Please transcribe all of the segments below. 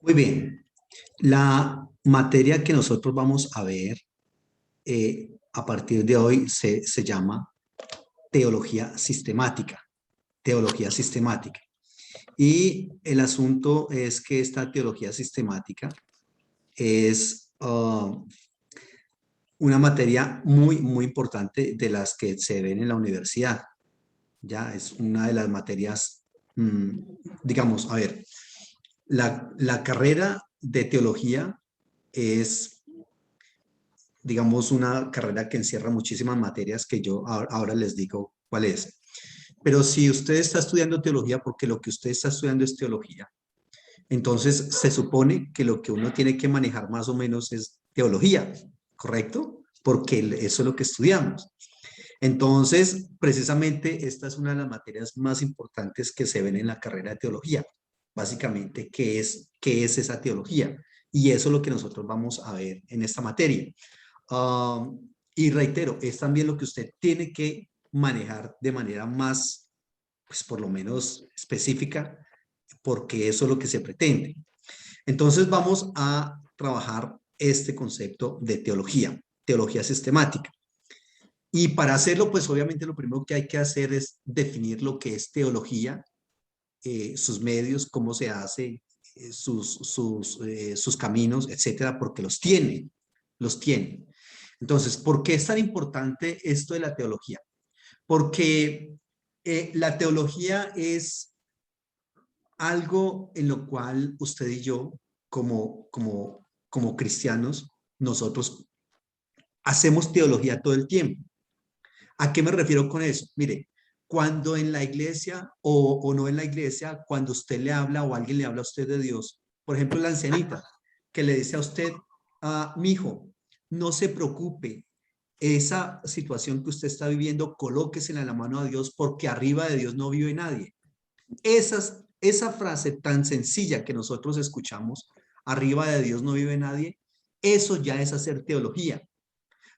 Muy bien. La materia que nosotros vamos a ver a partir de hoy se llama teología sistemática. Teología sistemática. Y el asunto es que esta teología sistemática es una materia muy importante de las que se ven en la universidad. Ya es una de las materias, digamos, a ver, la carrera de teología es, digamos, una carrera que encierra muchísimas materias que yo ahora les digo cuál es. Pero si usted está estudiando teología, porque lo que usted está estudiando es teología, entonces se supone que lo que uno tiene que manejar más o menos es teología, ¿correcto? Porque eso es lo que estudiamos. Entonces, precisamente esta es una de las materias más importantes que se ven en la carrera de teología. Básicamente, ¿qué es esa teología? Y eso es lo que nosotros vamos a ver en esta materia. Y reitero, es también lo que usted tiene que manejar de manera más, pues por lo menos específica, porque eso es lo que se pretende. Entonces vamos a trabajar este concepto de teología, teología sistemática. Y para hacerlo, pues obviamente lo primero que hay que hacer es definir lo que es teología, sus medios, cómo se hace, sus caminos, etcétera, porque los tiene, los tiene. Entonces, ¿por qué es tan importante esto de la teología? Porque la teología es algo en lo cual usted y yo, como cristianos, nosotros hacemos teología todo el tiempo. ¿A qué me refiero con eso? Mire, cuando en la iglesia o no en la iglesia, cuando usted le habla o alguien le habla a usted de Dios, por ejemplo, la ancianita que le dice a usted, mi hijo, no se preocupe, esa situación que usted está viviendo, colóquesela en la mano a Dios porque arriba de Dios no vive nadie. Esa frase tan sencilla que nosotros escuchamos, arriba de Dios no vive nadie, eso ya es hacer teología.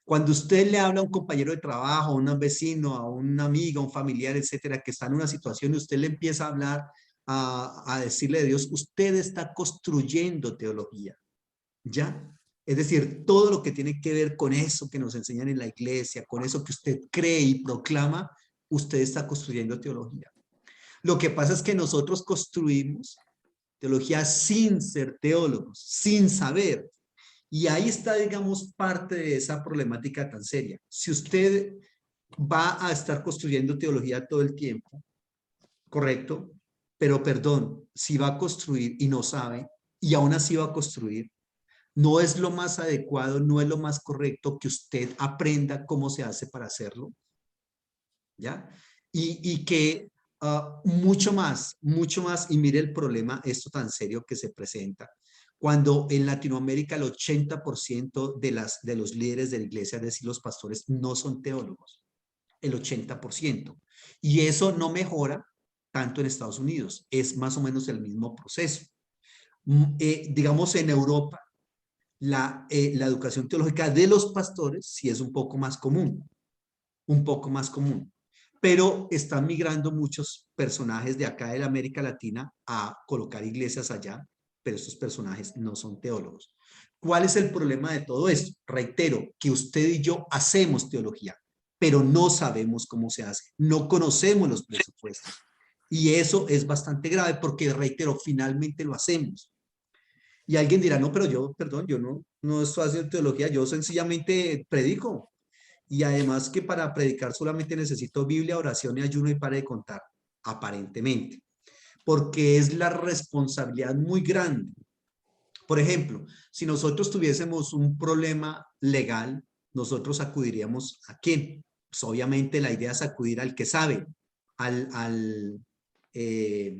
Cuando usted le habla a un compañero de trabajo, a un vecino, a un amigo, a un familiar, etcétera, que está en una situación y usted le empieza a hablar, a decirle de Dios, usted está construyendo teología, ¿ya? Es decir, todo lo que tiene que ver con eso que nos enseñan en la iglesia, con eso que usted cree y proclama, usted está construyendo teología. Lo que pasa es que nosotros construimos teología sin ser teólogos, sin saber. Y ahí está, digamos, parte de esa problemática tan seria. Si usted va a estar construyendo teología todo el tiempo, correcto, pero perdón, si va a construir y no sabe, y aún así va a construir, no es lo más adecuado, no es lo más correcto que usted aprenda cómo se hace para hacerlo, ¿ya? Y que mucho más, y mire el problema, esto tan serio que se presenta, cuando en Latinoamérica el 80% de los líderes de la iglesia, es decir, los pastores, no son teólogos, el 80%. Y eso no mejora tanto en Estados Unidos, es más o menos el mismo proceso. Digamos, en Europa, la educación teológica de los pastores sí es un poco más común, pero están migrando muchos personajes de acá de la América Latina a colocar iglesias allá, pero estos personajes no son teólogos. ¿Cuál es el problema de todo esto? Reitero, que usted y yo hacemos teología, pero no sabemos cómo se hace, no conocemos los presupuestos. Y eso es bastante grave porque, reitero, finalmente lo hacemos. Y alguien dirá, no, pero yo, perdón, yo no estoy haciendo teología, yo sencillamente predico. Y además que para predicar solamente necesito Biblia, oración y ayuno y pare de contar, aparentemente, porque es la responsabilidad muy grande. Por ejemplo, si nosotros tuviésemos un problema legal, nosotros acudiríamos ¿a quién? Pues obviamente la idea es acudir al que sabe, al, al, eh,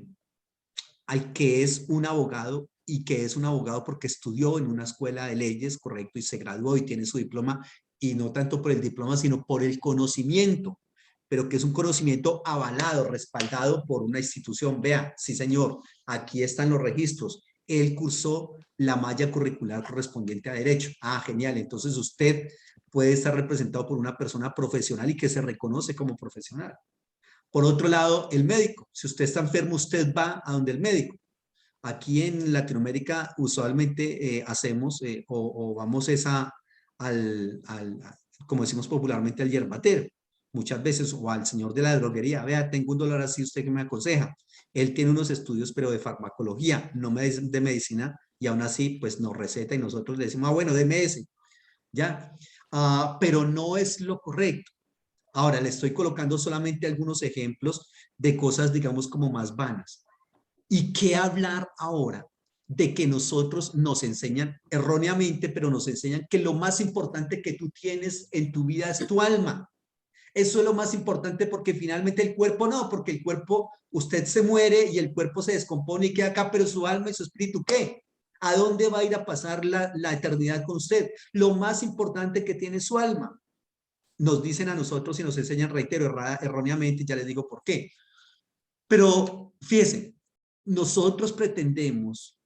al que es un abogado y que es un abogado porque estudió en una escuela de leyes, correcto, y se graduó y tiene su diploma, y no tanto por el diploma, sino por el conocimiento, pero que es un conocimiento avalado, respaldado por una institución. Vea, sí señor, aquí están los registros. Él cursó la malla curricular correspondiente a Derecho. Ah, genial. Entonces usted puede estar representado por una persona profesional y que se reconoce como profesional. Por otro lado, el médico. Si usted está enfermo, usted va a donde el médico. Aquí en Latinoamérica usualmente hacemos o vamos esa como decimos popularmente, al yerbatero. Muchas veces, o al señor de la droguería, vea, tengo $1 así, ¿usted qué me aconseja? Él tiene unos estudios, pero de farmacología, no de medicina, y aún así, pues nos receta y nosotros le decimos, ah, bueno, deme ese, ¿ya? Pero no es lo correcto. Ahora, le estoy colocando solamente algunos ejemplos de cosas, digamos, como más vanas. ¿Y qué hablar ahora de que nosotros nos enseñan erróneamente, pero nos enseñan que lo más importante que tú tienes en tu vida es tu alma? Eso es lo más importante porque finalmente el cuerpo no, porque el cuerpo, usted se muere y el cuerpo se descompone y queda acá, pero su alma y su espíritu, ¿qué? ¿A dónde va a ir a pasar la eternidad con usted? Lo más importante que tiene es su alma. Nos dicen a nosotros y nos enseñan, reitero, erróneamente, ya les digo por qué. Pero fíjense, nosotros pretendemos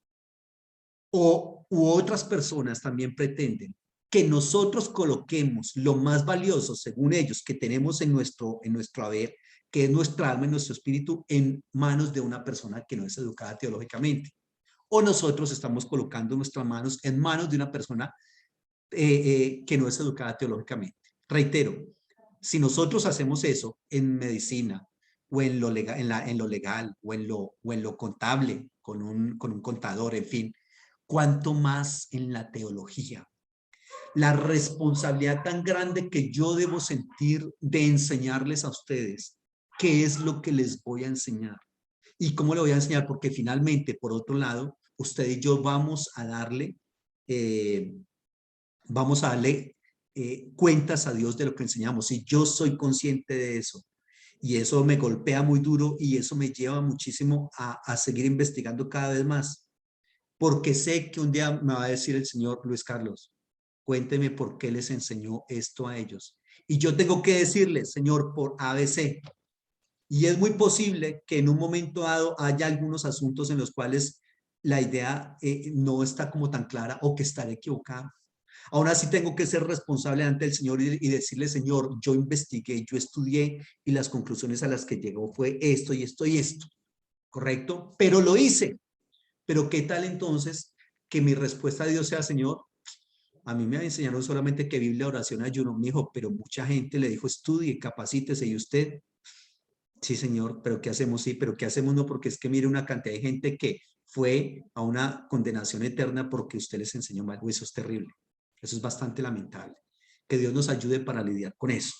u otras personas también pretenden que nosotros coloquemos lo más valioso, según ellos, que tenemos en nuestro haber, que es nuestra alma y nuestro espíritu, en manos de una persona que no es educada teológicamente. O nosotros estamos colocando nuestras manos en manos de una persona que no es educada teológicamente. Reitero, si nosotros hacemos eso en medicina o en lo legal, en lo legal o en lo contable, con un contador, en fin, cuanto más en la teología. La responsabilidad tan grande que yo debo sentir de enseñarles a ustedes qué es lo que les voy a enseñar y cómo le voy a enseñar, porque finalmente, por otro lado, usted y yo eh, vamos a darle cuentas a Dios de lo que enseñamos y yo soy consciente de eso. Y eso me golpea muy duro y eso me lleva muchísimo a seguir investigando cada vez más porque sé que un día me va a decir el Señor, Luis Carlos, cuénteme por qué les enseñó esto a ellos. Y yo tengo que decirle, Señor, por ABC. Y es muy posible que en un momento dado haya algunos asuntos en los cuales la idea no está como tan clara o que estaré equivocado. Aún así tengo que ser responsable ante el Señor y decirle, Señor, yo investigué, yo estudié y las conclusiones a las que llegó fue esto y esto y esto, ¿correcto? Pero lo hice. Pero ¿qué tal entonces que mi respuesta a Dios sea, Señor, a mí me enseñaron solamente que Biblia, oración, ayuno, me dijo, pero mucha gente le dijo, estudie, capacítese, y usted, sí, Señor, pero ¿qué hacemos? Sí, pero ¿qué hacemos? No, porque es que mire una cantidad de gente que fue a una condenación eterna porque usted les enseñó mal. Eso es terrible. Eso es bastante lamentable. Que Dios nos ayude para lidiar con eso.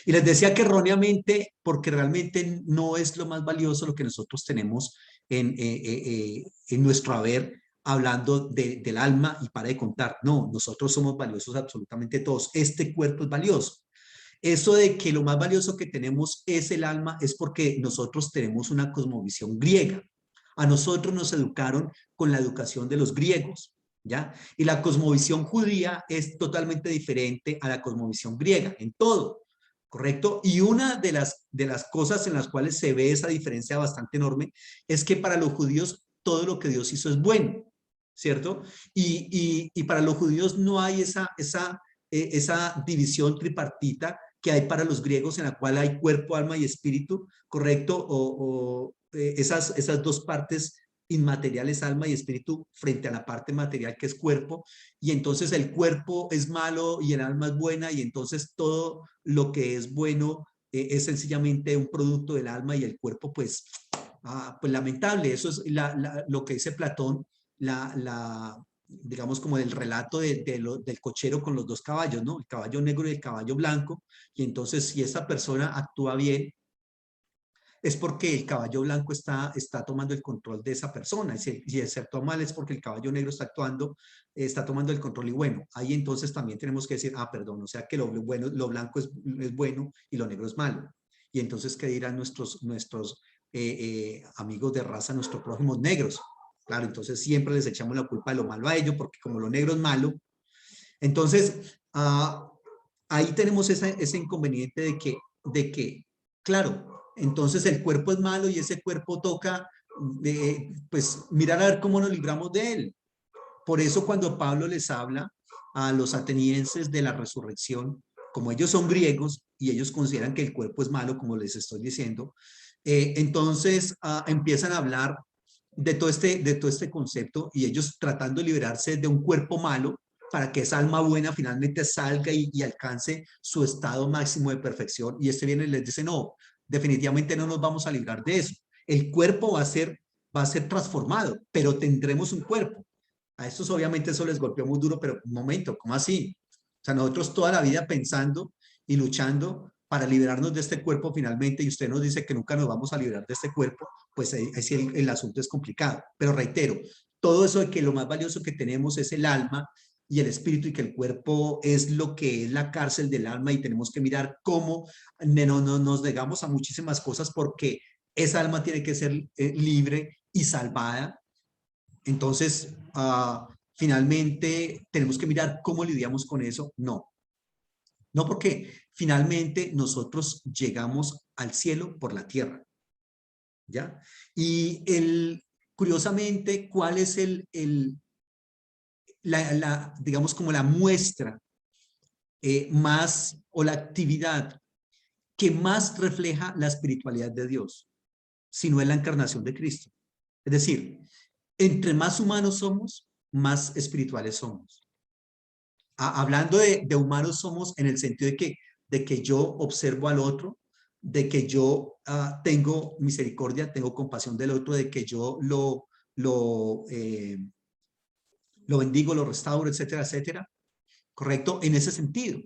Y les decía que erróneamente, porque realmente no es lo más valioso lo que nosotros tenemos en nuestro haber, hablando del alma y para de contar. No, nosotros somos valiosos absolutamente todos. Este cuerpo es valioso. Eso de que lo más valioso que tenemos es el alma es porque nosotros tenemos una cosmovisión griega. A nosotros nos educaron con la educación de los griegos, ¿ya? Y la cosmovisión judía es totalmente diferente a la cosmovisión griega en todo, ¿correcto? Y una de las cosas en las cuales se ve esa diferencia bastante enorme es que para los judíos todo lo que Dios hizo es bueno, ¿cierto? Y para los judíos no hay esa división tripartita que hay para los griegos en la cual hay cuerpo, alma y espíritu, ¿correcto? Esas dos partes inmateriales, alma y espíritu, frente a la parte material que es cuerpo, y entonces el cuerpo es malo y el alma es buena, y entonces todo lo que es bueno es sencillamente un producto del alma y el cuerpo, pues, pues lamentable. Eso es lo que dice Platón, digamos como el relato del cochero con los dos caballos, ¿no? El caballo negro y el caballo blanco. Y entonces si esa persona actúa bien, es porque el caballo blanco está tomando el control de esa persona. Y si se actúa mal es porque el caballo negro está tomando el control. Y bueno, ahí entonces también tenemos que decir, perdón, o sea que lo blanco es bueno y lo negro es malo. Y entonces, ¿qué dirán nuestros amigos de raza, nuestros prójimos negros? Claro, entonces siempre les echamos la culpa de lo malo a ellos, porque como lo negro es malo, entonces ahí tenemos ese inconveniente de que, claro, entonces el cuerpo es malo y ese cuerpo toca, pues mirar a ver cómo nos libramos de él. Por eso cuando Pablo les habla a los atenienses de la resurrección, como ellos son griegos y ellos consideran que el cuerpo es malo, como les estoy diciendo, entonces empiezan a hablar de todo este concepto y ellos tratando de liberarse de un cuerpo malo para que esa alma buena finalmente salga y alcance su estado máximo de perfección. Y este viene y les dice, no, definitivamente no nos vamos a librar de eso. El cuerpo va a ser transformado, pero tendremos un cuerpo. A estos obviamente eso les golpeó muy duro, pero un momento, ¿cómo así? O sea, nosotros toda la vida pensando y luchando para liberarnos de este cuerpo finalmente, y usted nos dice que nunca nos vamos a liberar de este cuerpo, pues ahí sí el asunto es complicado. Pero reitero, todo eso de que lo más valioso que tenemos es el alma y el espíritu y que el cuerpo es lo que es la cárcel del alma y tenemos que mirar cómo no nos negamos a muchísimas cosas porque esa alma tiene que ser libre y salvada. Entonces, finalmente tenemos que mirar cómo lidiamos con eso. No porque finalmente nosotros llegamos al cielo por la tierra, ¿ya? Y curiosamente, ¿cuál es digamos, como la muestra más o la actividad que más refleja la espiritualidad de Dios? Si no es la encarnación de Cristo. Es decir, entre más humanos somos, más espirituales somos. Hablando de humanos somos en el sentido de que yo observo al otro, de que yo tengo misericordia, tengo compasión del otro, de que yo lo bendigo, lo restauro, etcétera, etcétera. ¿Correcto? En ese sentido.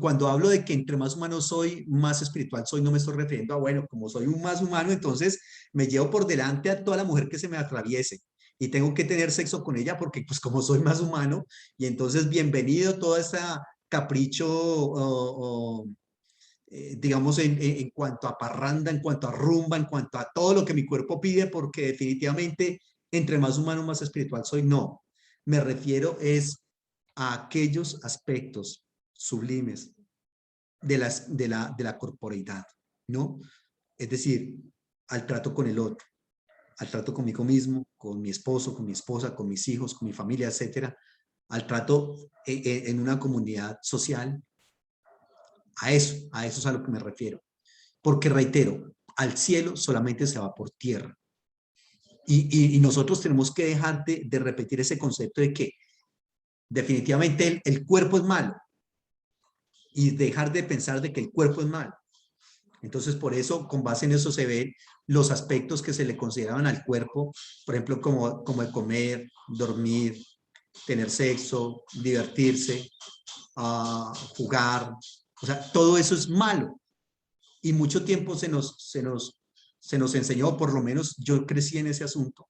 Cuando hablo de que entre más humano soy, más espiritual soy, no me estoy refiriendo a, bueno, como soy un más humano, entonces me llevo por delante a toda la mujer que se me atraviese y tengo que tener sexo con ella porque pues como soy más humano y entonces bienvenido todo ese capricho, digamos, en cuanto a parranda, en cuanto a rumba, en cuanto a todo lo que mi cuerpo pide, porque definitivamente entre más humano, más espiritual soy. No, me refiero es a aquellos aspectos sublimes de la corporeidad, ¿no? Es decir, al trato con el otro, al trato conmigo mismo, con mi esposo, con mi esposa, con mis hijos, con mi familia, etcétera, al trato en una comunidad social, a eso es a lo que me refiero. Porque reitero, al cielo solamente se va por tierra. Y nosotros tenemos que dejar de repetir ese concepto de que definitivamente el cuerpo es malo y dejar de pensar de que el cuerpo es malo. Entonces, por eso, con base en eso se ven los aspectos que se le consideraban al cuerpo, por ejemplo, como el comer, dormir, tener sexo, divertirse, jugar. O sea, todo eso es malo. Y mucho tiempo se nos enseñó, por lo menos yo crecí en ese asunto,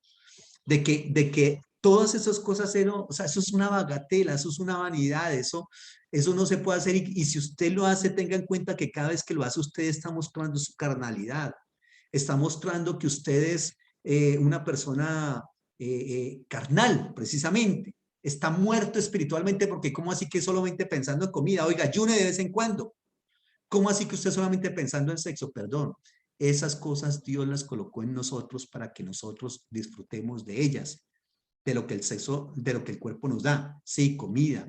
de que todas esas cosas eran, o sea, eso es una bagatela, eso es una vanidad, eso no se puede hacer y si usted lo hace, tenga en cuenta que cada vez que lo hace usted está mostrando su carnalidad, está mostrando que usted es una persona carnal, precisamente. Está muerto espiritualmente porque ¿cómo así que solamente pensando en comida? Oiga, ayune de vez en cuando. ¿Cómo así que usted solamente pensando en sexo? Perdón. Esas cosas Dios las colocó en nosotros para que nosotros disfrutemos de ellas, de lo que el sexo, de lo que el cuerpo nos da. Sí, comida,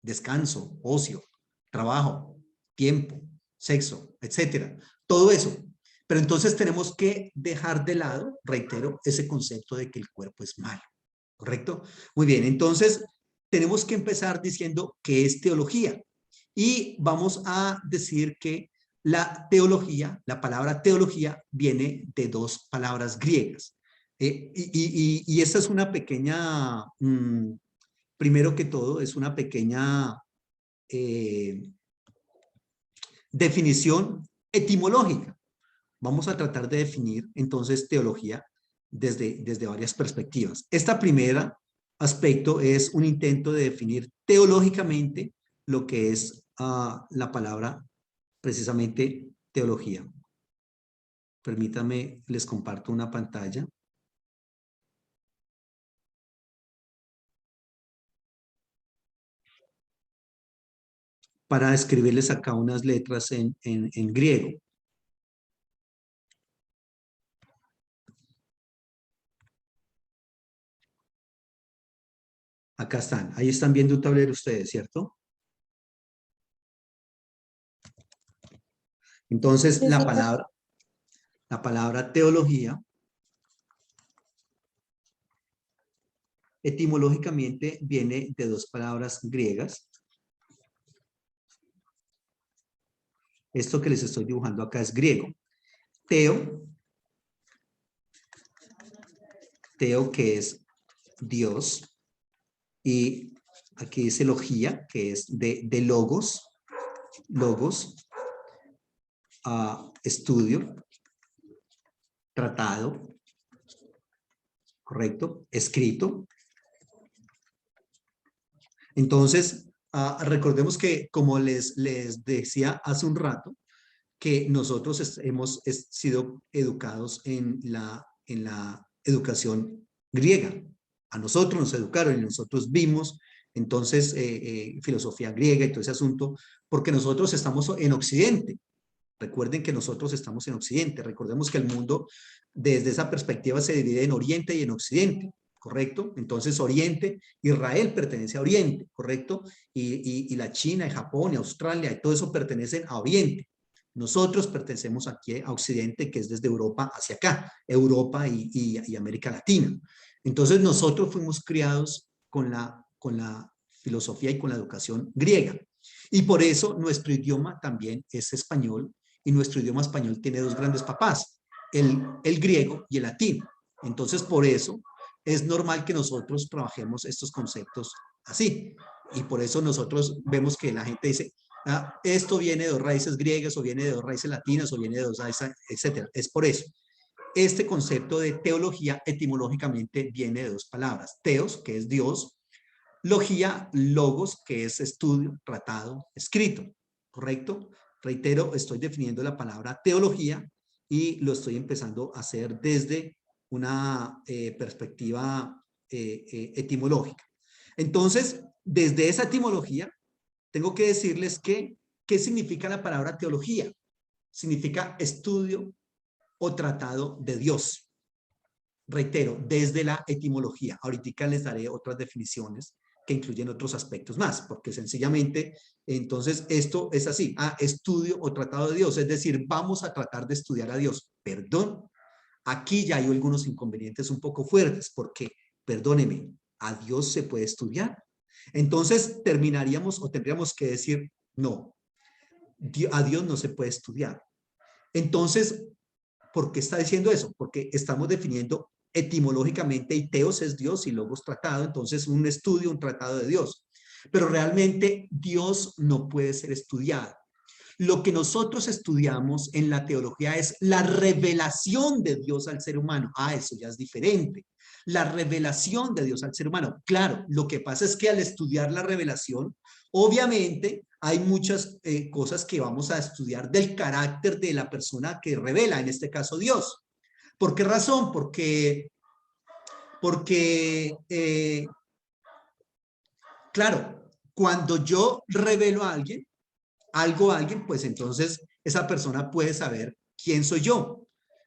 descanso, ocio, trabajo, tiempo, sexo, etcétera. Todo eso. Pero entonces tenemos que dejar de lado, reitero, ese concepto de que el cuerpo es malo. ¿Correcto? Muy bien, entonces tenemos que empezar diciendo qué es teología. Y vamos a decir que la teología, la palabra teología, viene de dos palabras griegas. Y esta es una pequeña, primero que todo, es una pequeña eh, definición etimológica. Vamos a tratar de definir entonces teología desde varias perspectivas. Esta primera aspecto es un intento de definir teológicamente lo que es la palabra precisamente teología. Permítame, les comparto una pantalla para escribirles acá unas letras en griego. Acá están, ahí están viendo un tablero ustedes, ¿cierto? Entonces, Sí, sí. la palabra teología Etimológicamente viene de dos palabras griegas. Esto que les estoy dibujando acá es griego. Teo, que es Dios, y aquí dice logía, que es de logos, estudio, tratado, correcto, escrito. Entonces, recordemos que, como les decía hace un rato, que nosotros hemos sido educados en la educación griega. A nosotros nos educaron y nosotros vimos entonces filosofía griega y todo ese asunto, porque nosotros estamos en Occidente. Recuerden que nosotros estamos en Occidente. Recordemos que el mundo desde esa perspectiva se divide en Oriente y en Occidente, ¿correcto? Entonces Oriente, Israel pertenece a Oriente, ¿correcto? Y la China, y Japón, y Australia, y todo eso pertenecen a Oriente. Nosotros pertenecemos aquí a Occidente, que es desde Europa hacia acá, Europa y América Latina. Entonces nosotros fuimos criados con la filosofía y con la educación griega. Y por eso nuestro idioma también es español, y nuestro idioma español tiene dos grandes papás, el griego y el latín. Entonces, por eso es normal que nosotros trabajemos estos conceptos así. Y por eso nosotros vemos que la gente dice, esto viene de dos raíces griegas, o viene de dos raíces latinas, o viene de dos raíces, etcétera. Es por eso. Este concepto de teología etimológicamente viene de dos palabras. Teos, que es Dios, logía, logos, que es estudio, tratado, escrito, ¿correcto? Reitero, estoy definiendo la palabra teología y lo estoy empezando a hacer desde una perspectiva etimológica. Entonces, desde esa etimología, tengo que decirles que, ¿qué significa la palabra teología? Significa estudio o tratado de Dios. Reitero, desde la etimología. Ahorita les daré otras definiciones que incluyen otros aspectos más, porque sencillamente, entonces, esto es así, estudio o tratado de Dios, es decir, vamos a tratar de estudiar a Dios. Perdón, aquí ya hay algunos inconvenientes un poco fuertes, porque, perdóneme, ¿a Dios se puede estudiar? Entonces, terminaríamos o tendríamos que decir, no, a Dios no se puede estudiar. Entonces, ¿por qué está diciendo eso? Porque estamos definiendo etimológicamente, y teos es Dios y logos tratado, entonces un estudio, un tratado de Dios. Pero realmente Dios no puede ser estudiado. Lo que nosotros estudiamos en la teología es la revelación de Dios al ser humano. Eso ya es diferente. La revelación de Dios al ser humano. Claro, lo que pasa es que al estudiar la revelación, obviamente hay muchas cosas que vamos a estudiar del carácter de la persona que revela, en este caso Dios. ¿Por qué razón? Porque claro, cuando yo revelo a alguien, algo a alguien, pues entonces esa persona puede saber quién soy yo.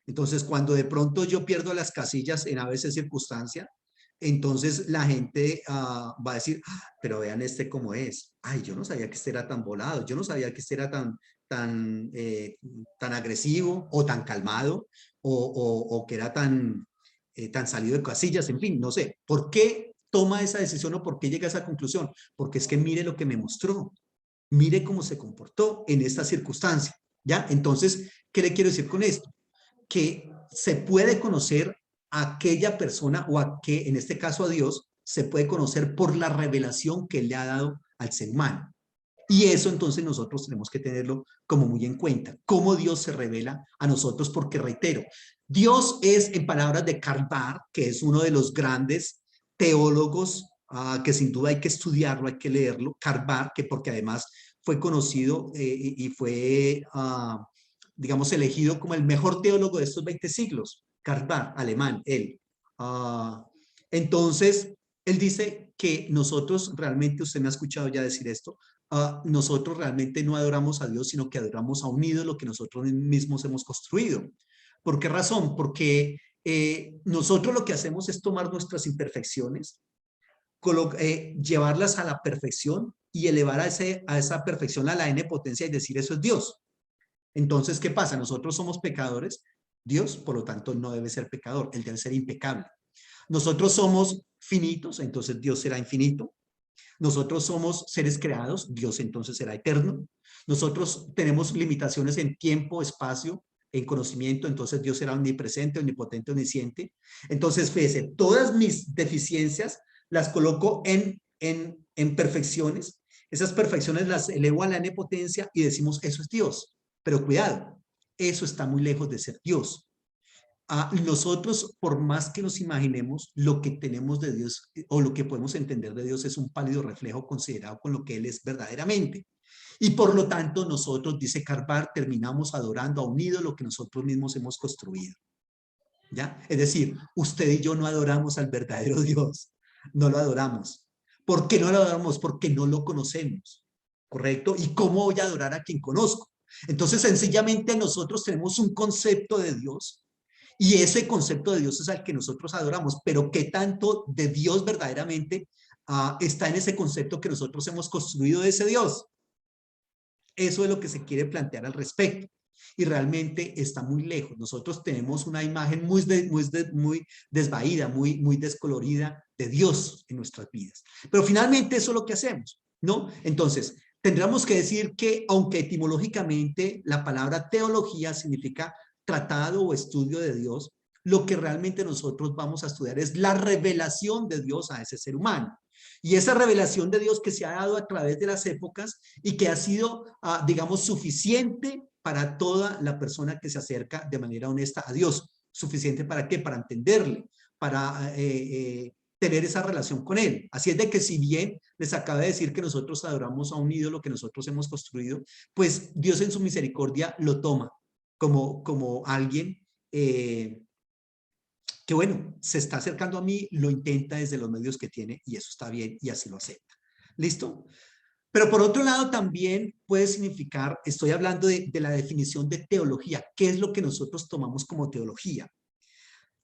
Entonces, cuando de pronto yo pierdo las casillas en a veces circunstancia, entonces la gente va a decir, pero vean este cómo es. Ay, yo no sabía que este era tan volado, yo no sabía que este era tan agresivo o tan calmado o que era tan salido de casillas, en fin, no sé. ¿Por qué toma esa decisión o por qué llega a esa conclusión? Porque es que mire lo que me mostró. Mire cómo se comportó en esta circunstancia, ¿ya? Entonces, ¿qué le quiero decir con esto? Que se puede conocer a aquella persona o a que, en este caso a Dios, se puede conocer por la revelación que Él le ha dado al ser humano. Y eso entonces nosotros tenemos que tenerlo como muy en cuenta, cómo Dios se revela a nosotros, porque reitero, Dios es, en palabras de Karl Barth, que es uno de los grandes teólogos que sin duda hay que estudiarlo, hay que leerlo, Karl Barth, que porque además fue conocido y fue, digamos, elegido como el mejor teólogo de estos 20 siglos, Karl Barth, alemán, él. Entonces, él dice que nosotros realmente, usted me ha escuchado ya decir esto, nosotros realmente no adoramos a Dios, sino que adoramos a un ídolo que nosotros mismos hemos construido. ¿Por qué razón? Porque nosotros lo que hacemos es tomar nuestras imperfecciones, llevarlas a la perfección y elevar a esa perfección a la n potencia y decir eso es Dios. Entonces, ¿qué pasa? Nosotros somos pecadores, Dios, por lo tanto, no debe ser pecador, Él debe ser impecable. Nosotros somos finitos, entonces Dios será infinito. Nosotros somos seres creados, Dios entonces será eterno. Nosotros tenemos limitaciones en tiempo, espacio, en conocimiento, entonces Dios será omnipresente, omnipotente, omnisciente. Entonces, fíjese, todas mis deficiencias las coloco en perfecciones. Esas perfecciones las elevo a la n potencia y decimos, eso es Dios. Pero cuidado, eso está muy lejos de ser Dios. Nosotros, por más que nos imaginemos, lo que tenemos de Dios o lo que podemos entender de Dios es un pálido reflejo considerado con lo que Él es verdaderamente. Y por lo tanto, nosotros, dice Carbar, terminamos adorando a un ídolo que nosotros mismos hemos construido. ¿Ya? Es decir, usted y yo no adoramos al verdadero Dios, no lo adoramos. ¿Por qué no lo adoramos? Porque no lo conocemos, ¿correcto? ¿Y cómo voy a adorar a quien conozco? Entonces, sencillamente nosotros tenemos un concepto de Dios y ese concepto de Dios es al que nosotros adoramos, pero ¿qué tanto de Dios verdaderamente está en ese concepto que nosotros hemos construido de ese Dios? Eso es lo que se quiere plantear al respecto. Y realmente está muy lejos. Nosotros tenemos una imagen muy desvaída, muy descolorida de Dios en nuestras vidas. Pero finalmente eso es lo que hacemos, ¿no? Entonces, tendríamos que decir que, aunque etimológicamente la palabra teología significa tratado o estudio de Dios, lo que realmente nosotros vamos a estudiar es la revelación de Dios a ese ser humano. Y esa revelación de Dios que se ha dado a través de las épocas y que ha sido, digamos, suficiente para toda la persona que se acerca de manera honesta a Dios. ¿Suficiente para qué? Para entenderle, para tener esa relación con Él. Así es de que si bien les acaba de decir que nosotros adoramos a un ídolo que nosotros hemos construido, pues Dios en su misericordia lo toma como alguien que bueno, se está acercando a mí, lo intenta desde los medios que tiene y eso está bien y así lo acepta. ¿Listo? Pero por otro lado también puede significar, estoy hablando de la definición de teología, ¿qué es lo que nosotros tomamos como teología?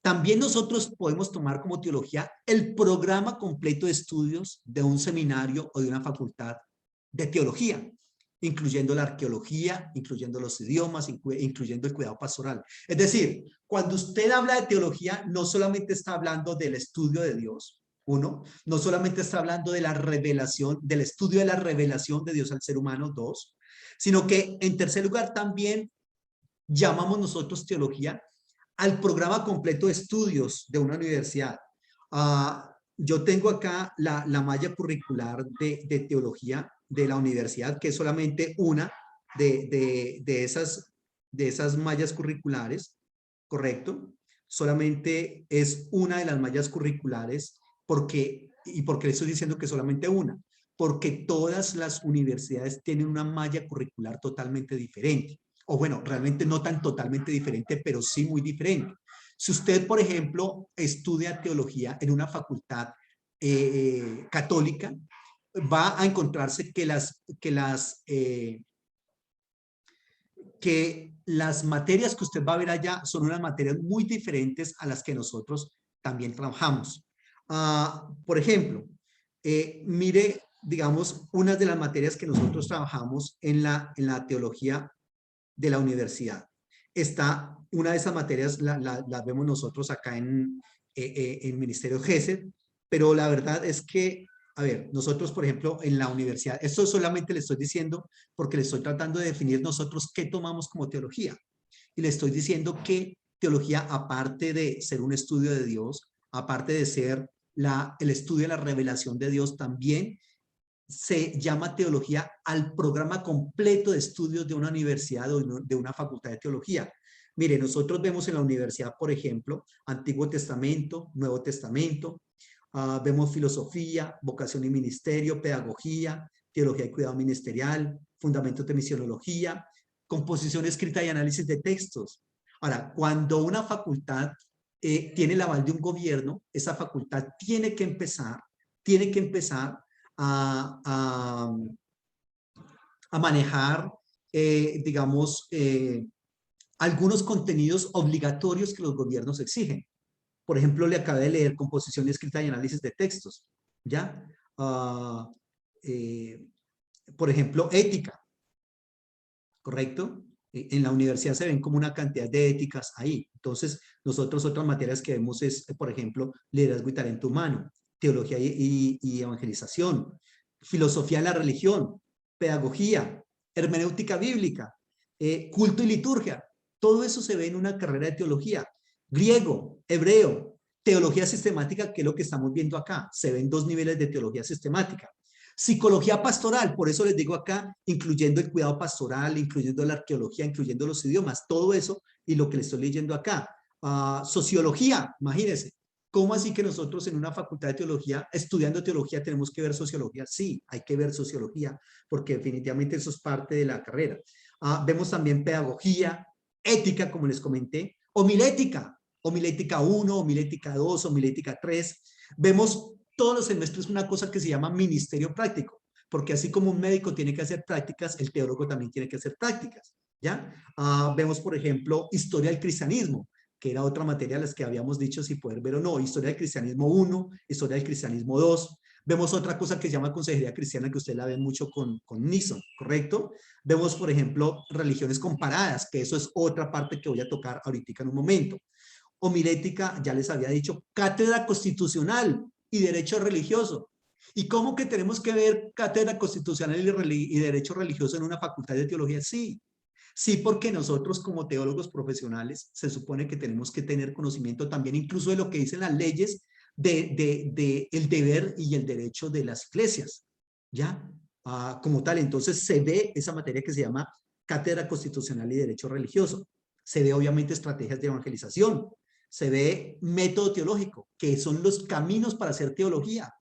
También nosotros podemos tomar como teología el programa completo de estudios de un seminario o de una facultad de teología, incluyendo la arqueología, incluyendo los idiomas, incluyendo el cuidado pastoral. Es decir, cuando usted habla de teología, no solamente está hablando del estudio de Dios, uno, no solamente está hablando de la revelación, del estudio de la revelación de Dios al ser humano, dos, sino que en tercer lugar también llamamos nosotros teología al programa completo de estudios de una universidad. Yo tengo acá la malla curricular de teología de la universidad, que es solamente una de esas mallas curriculares, ¿correcto? Solamente es una de las mallas curriculares, ¿y por qué le estoy diciendo que solamente una? Porque todas las universidades tienen una malla curricular totalmente diferente. O bueno, realmente no tan totalmente diferente, pero sí muy diferente. Si usted, por ejemplo, estudia teología en una facultad católica, va a encontrarse que las materias que usted va a ver allá son unas materias muy diferentes a las que nosotros también trabajamos. Por ejemplo, mire, digamos, una de las materias que nosotros trabajamos en la teología de la universidad. Está una de esas materias, las vemos nosotros acá en Ministerio GESED, pero la verdad es que, a ver, nosotros, por ejemplo, en la universidad, esto solamente le estoy diciendo porque le estoy tratando de definir nosotros qué tomamos como teología. Y le estoy diciendo que teología, aparte de ser un estudio de Dios, aparte de ser el estudio de la revelación de Dios, también se llama teología al programa completo de estudios de una universidad o de una facultad de teología. Mire, nosotros vemos en la universidad, por ejemplo, Antiguo Testamento, Nuevo Testamento, vemos filosofía, vocación y ministerio, pedagogía, teología y cuidado ministerial, fundamentos de misionología, composición escrita y análisis de textos. Ahora, cuando una facultad tiene el aval de un gobierno, esa facultad tiene que empezar a, a, a manejar, digamos, algunos contenidos obligatorios que los gobiernos exigen. Por ejemplo, le acabé de leer composición escrita y análisis de textos, ¿ya? Por ejemplo, ética, ¿correcto? En la universidad se ven como una cantidad de éticas ahí. Entonces, nosotros otras materias que vemos es, por ejemplo, liderazgo y talento humano, teología y evangelización, filosofía de la religión, pedagogía, hermenéutica bíblica, culto y liturgia. Todo eso se ve en una carrera de teología. Griego, hebreo, teología sistemática, que es lo que estamos viendo acá. Se ven dos niveles de teología sistemática. Psicología pastoral, por eso les digo acá, incluyendo el cuidado pastoral, incluyendo la arqueología, incluyendo los idiomas, todo eso y lo que les estoy leyendo acá. Sociología, imagínense. ¿Cómo así que nosotros en una facultad de teología, estudiando teología, tenemos que ver sociología? Sí, hay que ver sociología, porque definitivamente eso es parte de la carrera. Vemos también pedagogía, ética, como les comenté, homilética 1, homilética 2, homilética 3. Vemos todos los semestres una cosa que se llama ministerio práctico, porque así como un médico tiene que hacer prácticas, el teólogo también tiene que hacer prácticas, ¿ya? Vemos, por ejemplo, historia del cristianismo, que era otra materia de las que habíamos dicho si poder ver o no, historia del cristianismo 1, historia del cristianismo 2. Vemos otra cosa que se llama consejería cristiana, que usted la ve mucho con Nixon, ¿correcto? Vemos, por ejemplo, religiones comparadas, que eso es otra parte que voy a tocar ahorita en un momento. Homilética, ya les había dicho, cátedra constitucional y derecho religioso. ¿Y cómo que tenemos que ver cátedra constitucional y derecho religioso en una facultad de teología? Sí, sí, porque nosotros como teólogos profesionales se supone que tenemos que tener conocimiento también incluso de lo que dicen las leyes de el deber y el derecho de las iglesias, ¿ya? Como tal, entonces se ve esa materia que se llama cátedra constitucional y derecho religioso. Se ve obviamente estrategias de evangelización, se ve método teológico, que son los caminos para hacer teología,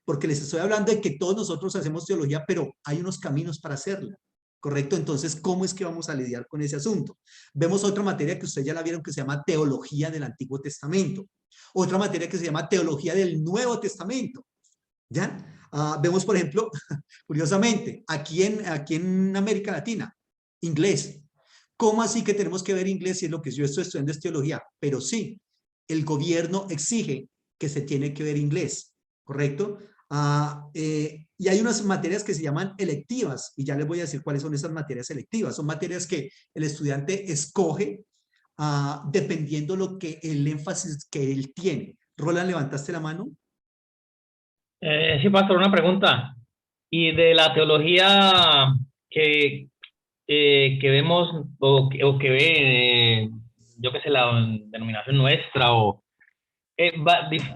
porque les estoy hablando de que todos nosotros hacemos teología, pero hay unos caminos para hacerla, ¿correcto? Entonces, ¿cómo es que vamos a lidiar con ese asunto? Vemos otra materia que ustedes ya la vieron que se llama teología del Antiguo Testamento, otra materia que se llama teología del Nuevo Testamento, ¿ya? Vemos, por ejemplo, curiosamente, aquí en América Latina, inglés. ¿Cómo así que tenemos que ver inglés si es lo que yo estoy estudiando es teología? Pero sí, el gobierno exige que se tiene que ver inglés, ¿correcto? Y hay unas materias que se llaman electivas, y ya les voy a decir cuáles son esas materias electivas. Son materias que el estudiante escoge dependiendo lo que el énfasis que él tiene. Roland, ¿levantaste la mano? Sí, pastor, una pregunta. Y de la teología que, que vemos o que ve, yo qué sé, la denominación nuestra, o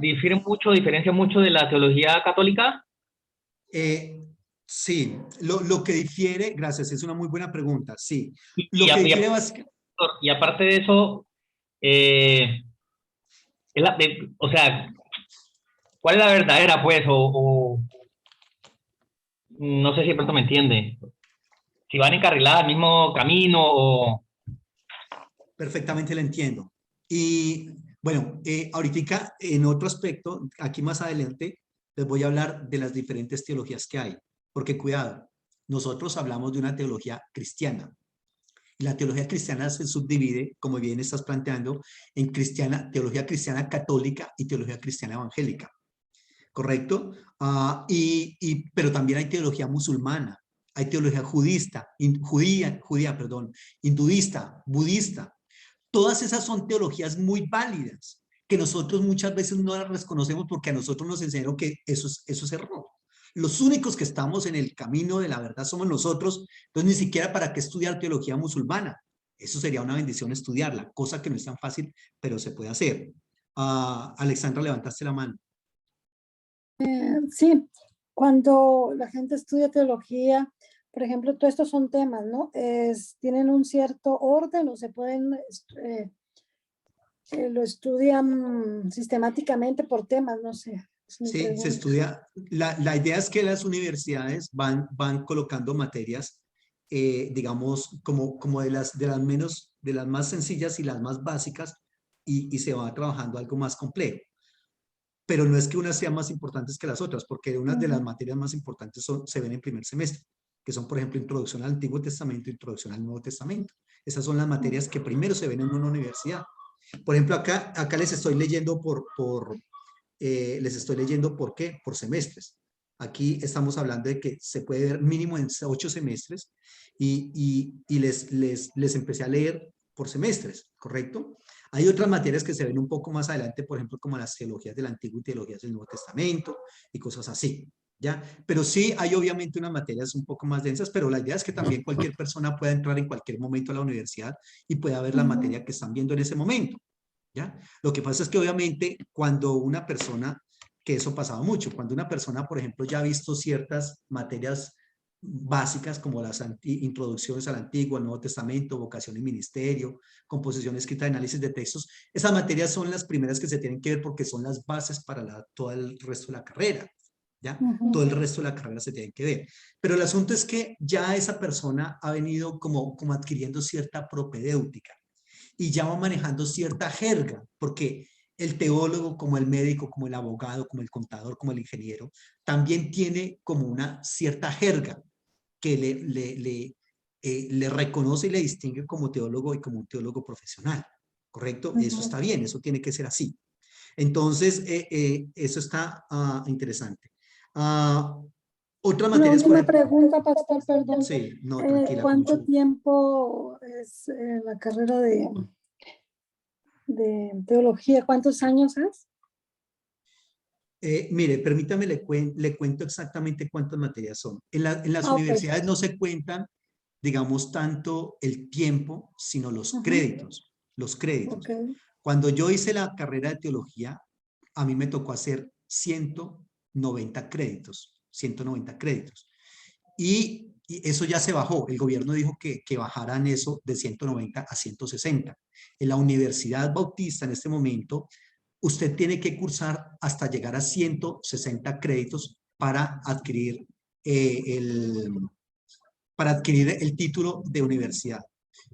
difiere mucho, diferencia mucho de la teología católica. Sí, lo que difiere, gracias, es una muy buena pregunta, sí. Y, Lo y, que a- y difiere a- básicamente, y aparte de eso, eh, o sea, ¿cuál es la verdadera, pues? O no sé si de pronto me entiende. Si van encarriladas al mismo camino o... perfectamente la entiendo. Y bueno, ahorita en otro aspecto, aquí más adelante, les voy a hablar de las diferentes teologías que hay, porque cuidado, nosotros hablamos de una teología cristiana. Y la teología cristiana se subdivide, como bien estás planteando, en teología cristiana católica y teología cristiana evangélica. ¿Correcto? Pero también hay teología musulmana, hay teología judía, perdón, hinduista, budista. Todas esas son teologías muy válidas, que nosotros muchas veces no las reconocemos porque a nosotros nos enseñaron que eso es error. Los únicos que estamos en el camino de la verdad somos nosotros, entonces ni siquiera para qué estudiar teología musulmana. Eso sería una bendición estudiarla, cosa que no es tan fácil, pero se puede hacer. Alexandra, levantaste la mano. Sí, cuando la gente estudia teología, por ejemplo, todos estos son temas, ¿no? Tienen un cierto orden o se pueden, lo estudian sistemáticamente por temas, no sé. Es mi Sí, se pregunta. estudia. La idea es que las universidades van colocando materias, digamos, como de las más sencillas y las más básicas, y se va trabajando algo más complejo. Pero no es que unas sean más importantes que las otras, porque unas de las materias más importantes se ven en primer semestre, que son, por ejemplo, Introducción al Antiguo Testamento, Introducción al Nuevo Testamento. Esas son las materias que primero se ven en una universidad. Por ejemplo, acá les estoy leyendo les estoy leyendo por qué, por semestres. Aquí estamos hablando de que se puede ver mínimo en 8 semestres y les empecé a leer por semestres, ¿correcto? Hay otras materias que se ven un poco más adelante, por ejemplo, como las teologías del Antiguo y teologías del Nuevo Testamento y cosas así, ¿ya? Pero sí hay obviamente unas materias un poco más densas, pero la idea es que también cualquier persona pueda entrar en cualquier momento a la universidad y pueda ver la materia que están viendo en ese momento, ¿ya? Lo que pasa es que obviamente cuando una persona, que eso pasaba mucho, cuando una persona, por ejemplo, ya ha visto ciertas materias básicas como las introducciones al Antiguo, al Nuevo Testamento, vocación y ministerio, composición escrita, análisis de textos, esas materias son las primeras que se tienen que ver porque son las bases para todo el resto de la carrera, ¿ya? Todo el resto de la carrera se tiene que ver. Pero el asunto es que ya esa persona ha venido como adquiriendo cierta propedéutica y ya va manejando cierta jerga, porque el teólogo, como el médico, como el abogado, como el contador, como el ingeniero, también tiene como una cierta jerga que le reconoce y le distingue como teólogo y como un teólogo profesional, ¿correcto? Eso está bien, eso tiene que ser así. Entonces, eso está interesante. Otra Una materia es, por última ejemplo, pregunta, pastor, perdón. sí, no, tranquila, con mucho ¿Cuánto gusto. tiempo es la carrera de teología? ¿Cuántos años es? Mire, permítame, le cuento exactamente cuántas materias son. En las Ah, ok. universidades no se cuentan, digamos, tanto el tiempo, sino los créditos. Los créditos. Ok. Cuando yo hice la carrera de teología, a mí me tocó hacer 190 créditos. 190 créditos. Y eso ya se bajó. El gobierno dijo que bajaran eso de 190 a 160. En la Universidad Bautista en este momento, usted tiene que cursar hasta llegar a 160 créditos eh, el, para adquirir el título de universidad.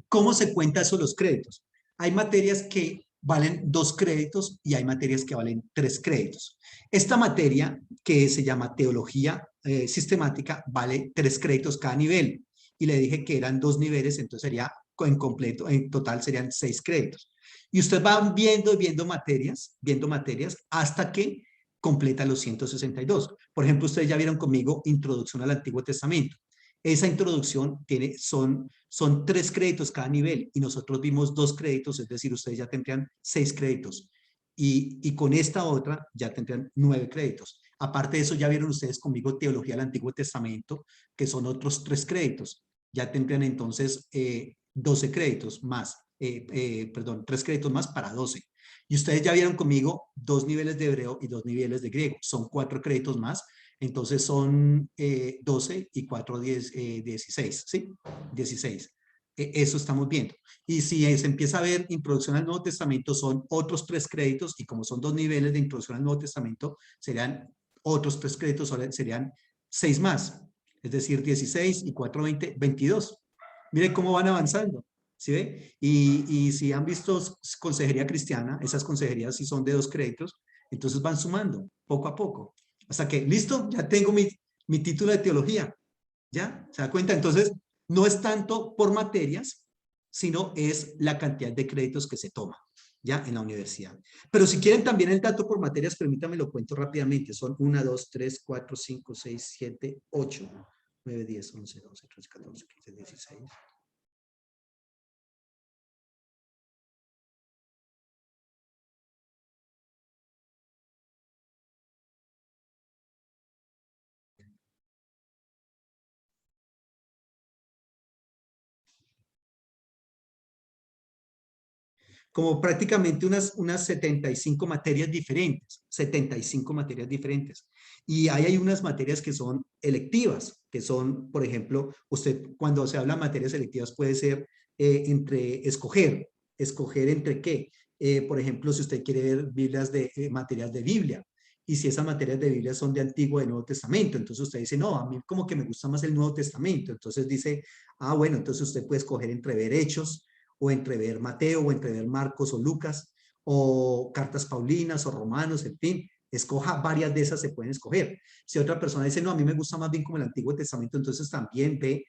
¿Cómo se cuenta eso los créditos? Hay materias que valen 2 créditos y hay materias que valen 3 créditos. Esta materia, que se llama teología sistemática, vale 3 créditos cada nivel. Y le dije que eran 2 niveles, entonces sería en total serían 6 créditos. Y usted va viendo materias hasta que completa los 162. Por ejemplo, ustedes ya vieron conmigo Introducción al Antiguo Testamento. Esa introducción son 3 créditos cada nivel y nosotros vimos 2 créditos, es decir, ustedes ya tendrían 6 créditos. Y con esta otra ya tendrían 9 créditos. Aparte de eso, ya vieron ustedes conmigo Teología del Antiguo Testamento, que son otros 3 créditos. Ya tendrían entonces 12 créditos más, perdón, 3 créditos más para 12. Y ustedes ya vieron conmigo 2 niveles de hebreo y 2 niveles de griego. Son 4 créditos más. Entonces son 12 y 4, 10, 16, ¿sí? 16. Eso estamos viendo. Y si se empieza a ver Introducción al Nuevo Testamento, son otros 3 créditos, y como son 2 niveles de Introducción al Nuevo Testamento, serían otros 3 créditos, serían 6 más. Es decir, 16 y 4, 20, 22. Miren cómo van avanzando. ¿Sí ve? Y si han visto consejería cristiana, esas consejerías sí son de 2 créditos, entonces van sumando poco a poco. Hasta que, listo, ya tengo mi título de teología. ¿Ya? ¿Se da cuenta? Entonces, no es tanto por materias, sino es la cantidad de créditos que se toma, ¿ya? En la universidad. Pero si quieren también el dato por materias, permítanme lo cuento rápidamente. Son 1, 2, 3, 4, 5, 6, 7, 8, 9, 10, 11, 12, 13, 14, 15, 16. Como prácticamente unas 75 materias diferentes, 75 materias diferentes. Y hay unas materias que son electivas, que son, por ejemplo, usted cuando se habla de materias electivas puede ser entre escoger entre qué. Por ejemplo, si usted quiere ver Biblias materias de Biblia, y si esas materias de Biblia son de Antiguo y de Nuevo Testamento, entonces usted dice, no, a mí como que me gusta más el Nuevo Testamento. Entonces dice, ah, bueno, entonces usted puede escoger entre ver Hechos, o entre ver Mateo, o entre ver Marcos o Lucas, o cartas paulinas o romanos, en fin. Escoja varias de esas, se pueden escoger. Si otra persona dice, no, a mí me gusta más bien como el Antiguo Testamento, entonces también ve,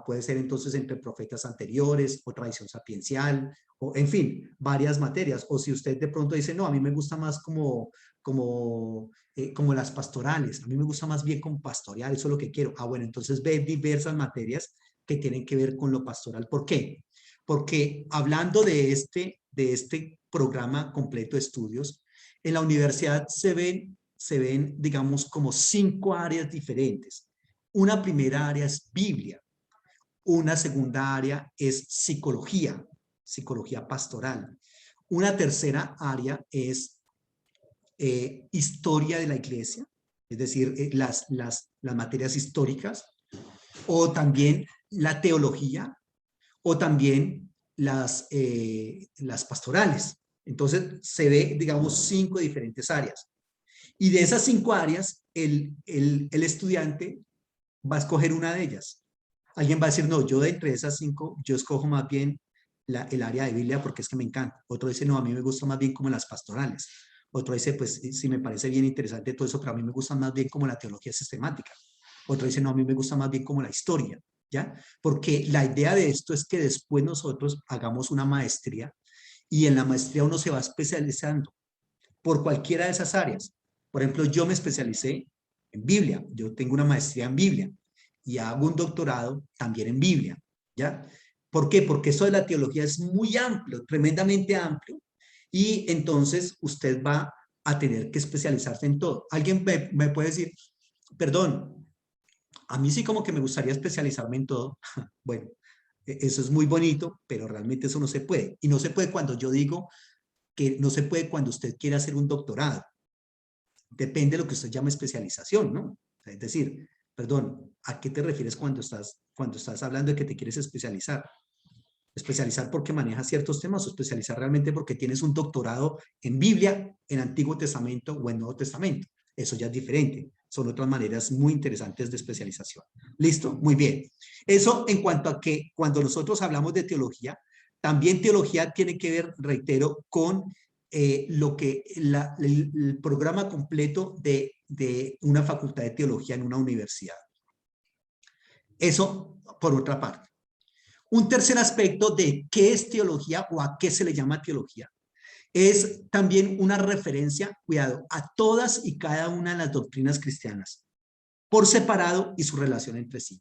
puede ser entonces entre profetas anteriores o tradición sapiencial, o en fin, varias materias. O si usted de pronto dice, no, a mí me gusta más como las pastorales, a mí me gusta más bien como pastoral, eso es lo que quiero. Bueno, entonces ve diversas materias que tienen que ver con lo pastoral. ¿Por qué? Porque hablando de este programa completo de estudios, en la universidad se ven, digamos, como 5 áreas diferentes. Una primera área es Biblia. Una segunda área es psicología pastoral. Una tercera área es historia de la iglesia, es decir, las materias históricas, o también la teología, o también las pastorales. Entonces se ve, digamos, 5 diferentes áreas. Y de esas 5 áreas, el estudiante va a escoger una de ellas. Alguien va a decir, no, yo de entre esas 5, yo escojo más bien el área de Biblia porque es que me encanta. Otro dice, no, a mí me gusta más bien como las pastorales. Otro dice, pues sí me parece bien interesante todo eso, pero a mí me gusta más bien como la teología sistemática. Otro dice, no, a mí me gusta más bien como la historia, ¿ya? Porque la idea de esto es que después nosotros hagamos una maestría y en la maestría uno se va especializando por cualquiera de esas áreas. Por ejemplo, yo me especialicé en Biblia, yo tengo una maestría en Biblia y hago un doctorado también en Biblia, ¿ya? ¿Por qué? Porque eso de la teología es muy amplio, tremendamente amplio, y entonces usted va a tener que especializarse en todo. Alguien me puede decir, perdón, a mí sí como que me gustaría especializarme en todo. Bueno, eso es muy bonito, pero realmente eso no se puede. Y no se puede cuando yo digo que no se puede cuando usted quiere hacer un doctorado. Depende de lo que usted llama especialización, ¿no? Es decir, perdón, ¿a qué te refieres cuando estás hablando de que te quieres especializar? Especializar porque manejas ciertos temas o especializar realmente porque tienes un doctorado en Biblia, en Antiguo Testamento o en Nuevo Testamento. Eso ya es diferente. Son otras maneras muy interesantes de especialización. ¿Listo? Muy bien. Eso en cuanto a que cuando nosotros hablamos de teología, también teología tiene que ver, reitero, con lo que el programa completo de una facultad de teología en una universidad. Eso por otra parte. Un tercer aspecto de qué es teología o a qué se le llama teología es también una referencia, cuidado, a todas y cada una de las doctrinas cristianas por separado y su relación entre sí.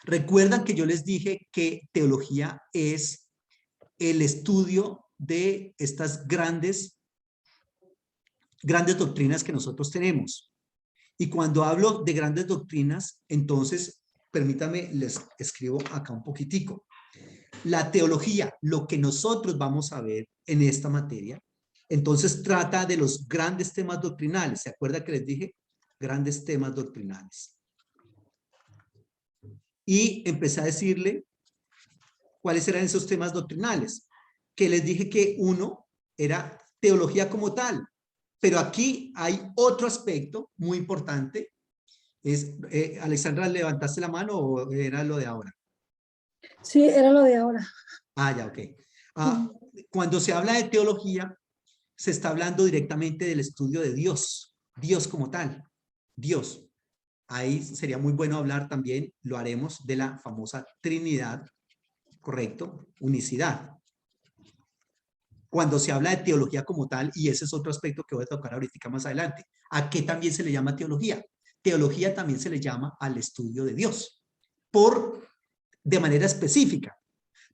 Recuerdan que yo les dije que teología es el estudio de estas grandes doctrinas que nosotros tenemos. Y cuando hablo de grandes doctrinas, entonces, permítame, les escribo acá un poquitico. La teología, lo que nosotros vamos a ver en esta materia, entonces trata de los grandes temas doctrinales. ¿Se acuerda que les dije? Grandes temas doctrinales. Y empecé a decirle cuáles eran esos temas doctrinales. Que les dije que uno era teología como tal. Pero aquí hay otro aspecto muy importante. Alexandra, ¿levantaste la mano o era lo de ahora? Sí, era lo de ahora. Ya, ok. Cuando se habla de teología, se está hablando directamente del estudio de Dios, Dios como tal, Dios. Ahí sería muy bueno hablar también, lo haremos, de la famosa Trinidad, ¿correcto? Unicidad. Cuando se habla de teología como tal, y ese es otro aspecto que voy a tocar ahorita más adelante, ¿a qué también se le llama teología? Teología también se le llama al estudio de Dios, de manera específica,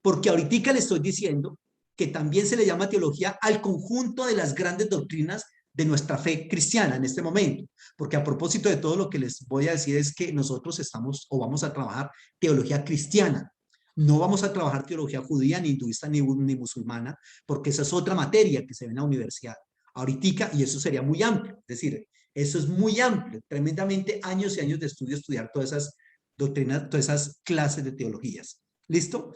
porque ahorita le estoy diciendo que también se le llama teología al conjunto de las grandes doctrinas de nuestra fe cristiana en este momento, porque a propósito de todo lo que les voy a decir es que nosotros estamos o vamos a trabajar teología cristiana, no vamos a trabajar teología judía, ni hinduista, ni musulmana, porque esa es otra materia que se ve en la universidad ahorita, y eso sería muy amplio, es decir, eso es muy amplio, tremendamente años y años de estudio, estudiar todas esas doctrinas, todas esas clases de teologías. ¿Listo?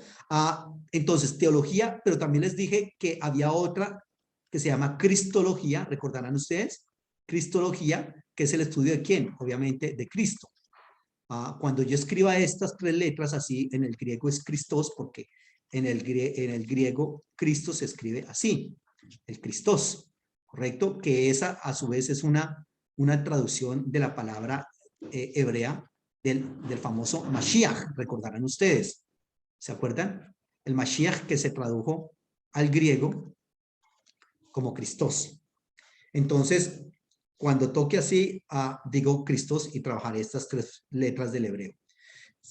Entonces, teología, pero también les dije que había otra que se llama cristología, ¿recordarán ustedes? Cristología, que es el estudio de quién? Obviamente de Cristo. Cuando yo escriba estas 3 letras así, en el griego es Christos, porque en el griego Cristo se escribe así, el Christos, ¿correcto? Que esa a su vez es una traducción de la palabra hebrea del famoso Mashiach, recordarán ustedes. ¿Se acuerdan? El Mashiach que se tradujo al griego como Christos. Entonces, cuando toque así, digo Christos y trabajaré estas 3 letras del hebreo.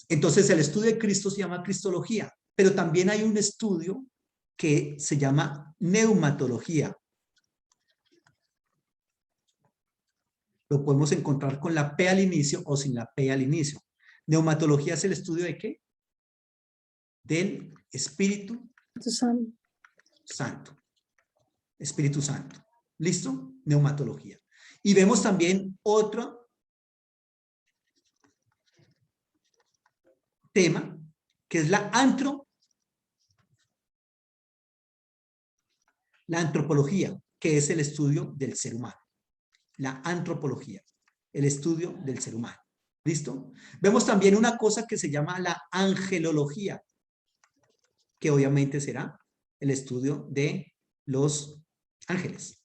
Entonces, el estudio de Cristo se llama cristología, pero también hay un estudio que se llama neumatología. Lo podemos encontrar con la P al inicio o sin la P al inicio. Neumatología es el estudio de ¿qué? Del Espíritu Santo. Espíritu Santo. ¿Listo? Neumatología. Y vemos también otro tema, que es la antropología, que es el estudio del ser humano. La antropología, el estudio del ser humano. ¿Listo? Vemos también una cosa que se llama la angelología, que obviamente será el estudio de los ángeles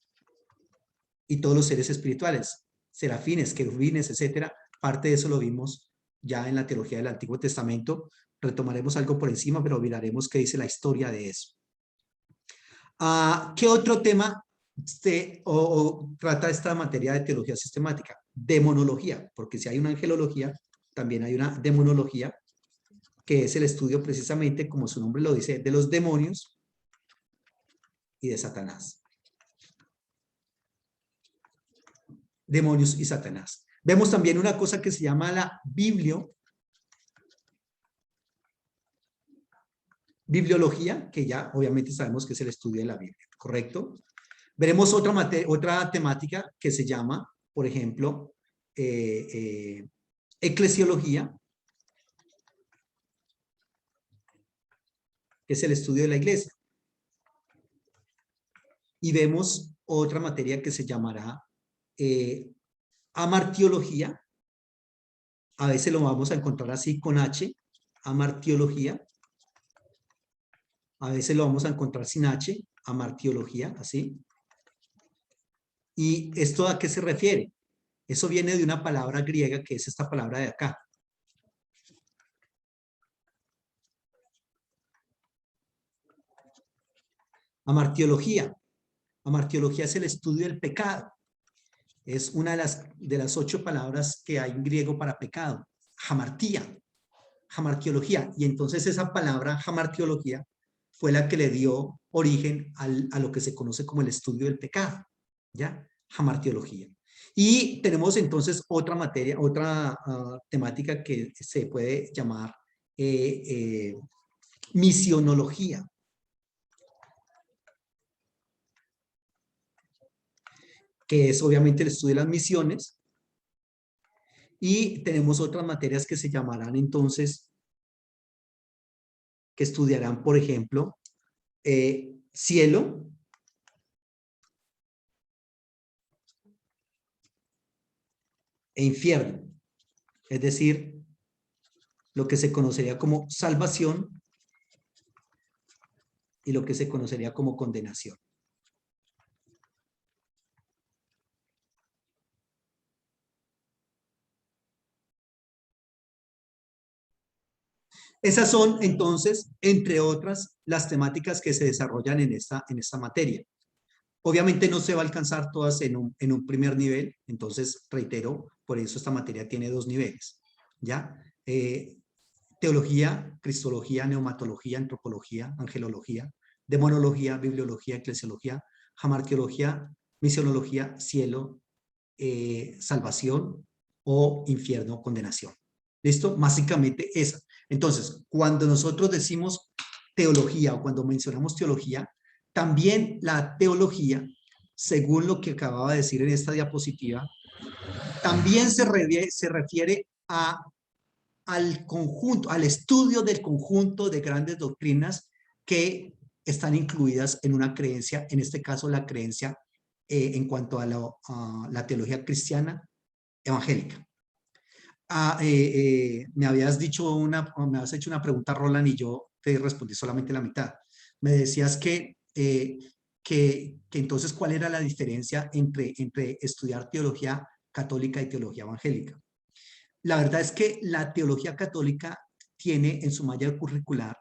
y todos los seres espirituales, serafines, querubines, etcétera. Parte de eso lo vimos ya en la teología del Antiguo Testamento. Retomaremos algo por encima, pero miraremos qué dice la historia de eso. ¿Qué otro tema trata esta materia de teología sistemática? Demonología, porque si hay una angelología, también hay una demonología, que es el estudio precisamente, como su nombre lo dice, de los demonios y de Satanás. Demonios y Satanás. Vemos también una cosa que se llama la bibliología, que ya obviamente sabemos que es el estudio de la Biblia, ¿correcto? Veremos otra temática que se llama, por ejemplo, eclesiología, que es el estudio de la iglesia. Y vemos otra materia que se llamará amartiología. A veces lo vamos a encontrar así con H, amartiología. A veces lo vamos a encontrar sin H, amartiología, así. ¿Y esto a qué se refiere? Eso viene de una palabra griega que es esta palabra de acá. Amartiología. Amartiología es el estudio del pecado. Es una de las 8 palabras que hay en griego para pecado. Hamartía. Hamartiología. Y entonces esa palabra hamartiología fue la que le dio origen a lo que se conoce como el estudio del pecado. ¿Ya? Hamartiología. Y tenemos entonces otra materia, otra temática que se puede llamar misionología. Que es obviamente el estudio de las misiones. Y tenemos otras materias que se llamarán entonces, que estudiarán, por ejemplo, cielo, e infierno. Es decir, lo que se conocería como salvación y lo que se conocería como condenación. Esas son, entonces, entre otras, las temáticas que se desarrollan en esta materia. Obviamente no se va a alcanzar todas en un primer nivel, entonces, reitero, por eso esta materia tiene 2 niveles, ¿ya? Teología, cristología, neumatología, antropología, angelología, demonología, bibliología, eclesiología, hamartiología, misionología, cielo, salvación o infierno, condenación. ¿Listo? Básicamente esa. Entonces, cuando nosotros decimos teología o cuando mencionamos teología, también la teología, según lo que acababa de decir en esta diapositiva, también se refiere al conjunto, al estudio del conjunto de grandes doctrinas que están incluidas en una creencia, en este caso la creencia en cuanto a la teología cristiana evangélica. Me habías hecho una pregunta, Roland, y yo te respondí solamente la mitad. Me decías que que entonces, ¿cuál era la diferencia entre estudiar teología católica y teología evangélica? La verdad es que la teología católica tiene en su malla curricular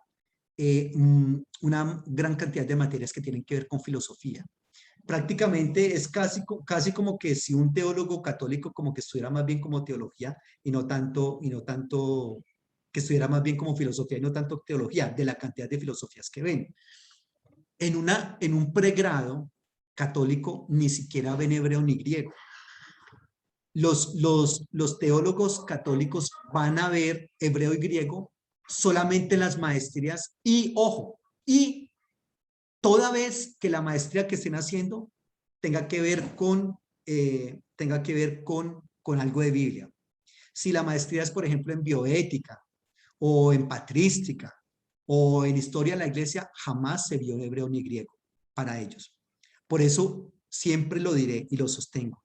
una gran cantidad de materias que tienen que ver con filosofía. Prácticamente es casi como que si un teólogo católico como que estudiara más bien como teología y no tanto que estudiara más bien como filosofía y no tanto teología, de la cantidad de filosofías que ven. En un pregrado católico ni siquiera ven hebreo ni griego. Los teólogos católicos van a ver hebreo y griego solamente en las maestrías y, ojo, y toda vez que la maestría que estén haciendo tenga que ver con algo de Biblia. Si la maestría es, por ejemplo, en bioética o en patrística o en historia de la iglesia, jamás se vio hebreo ni griego para ellos. Por eso siempre lo diré y lo sostengo.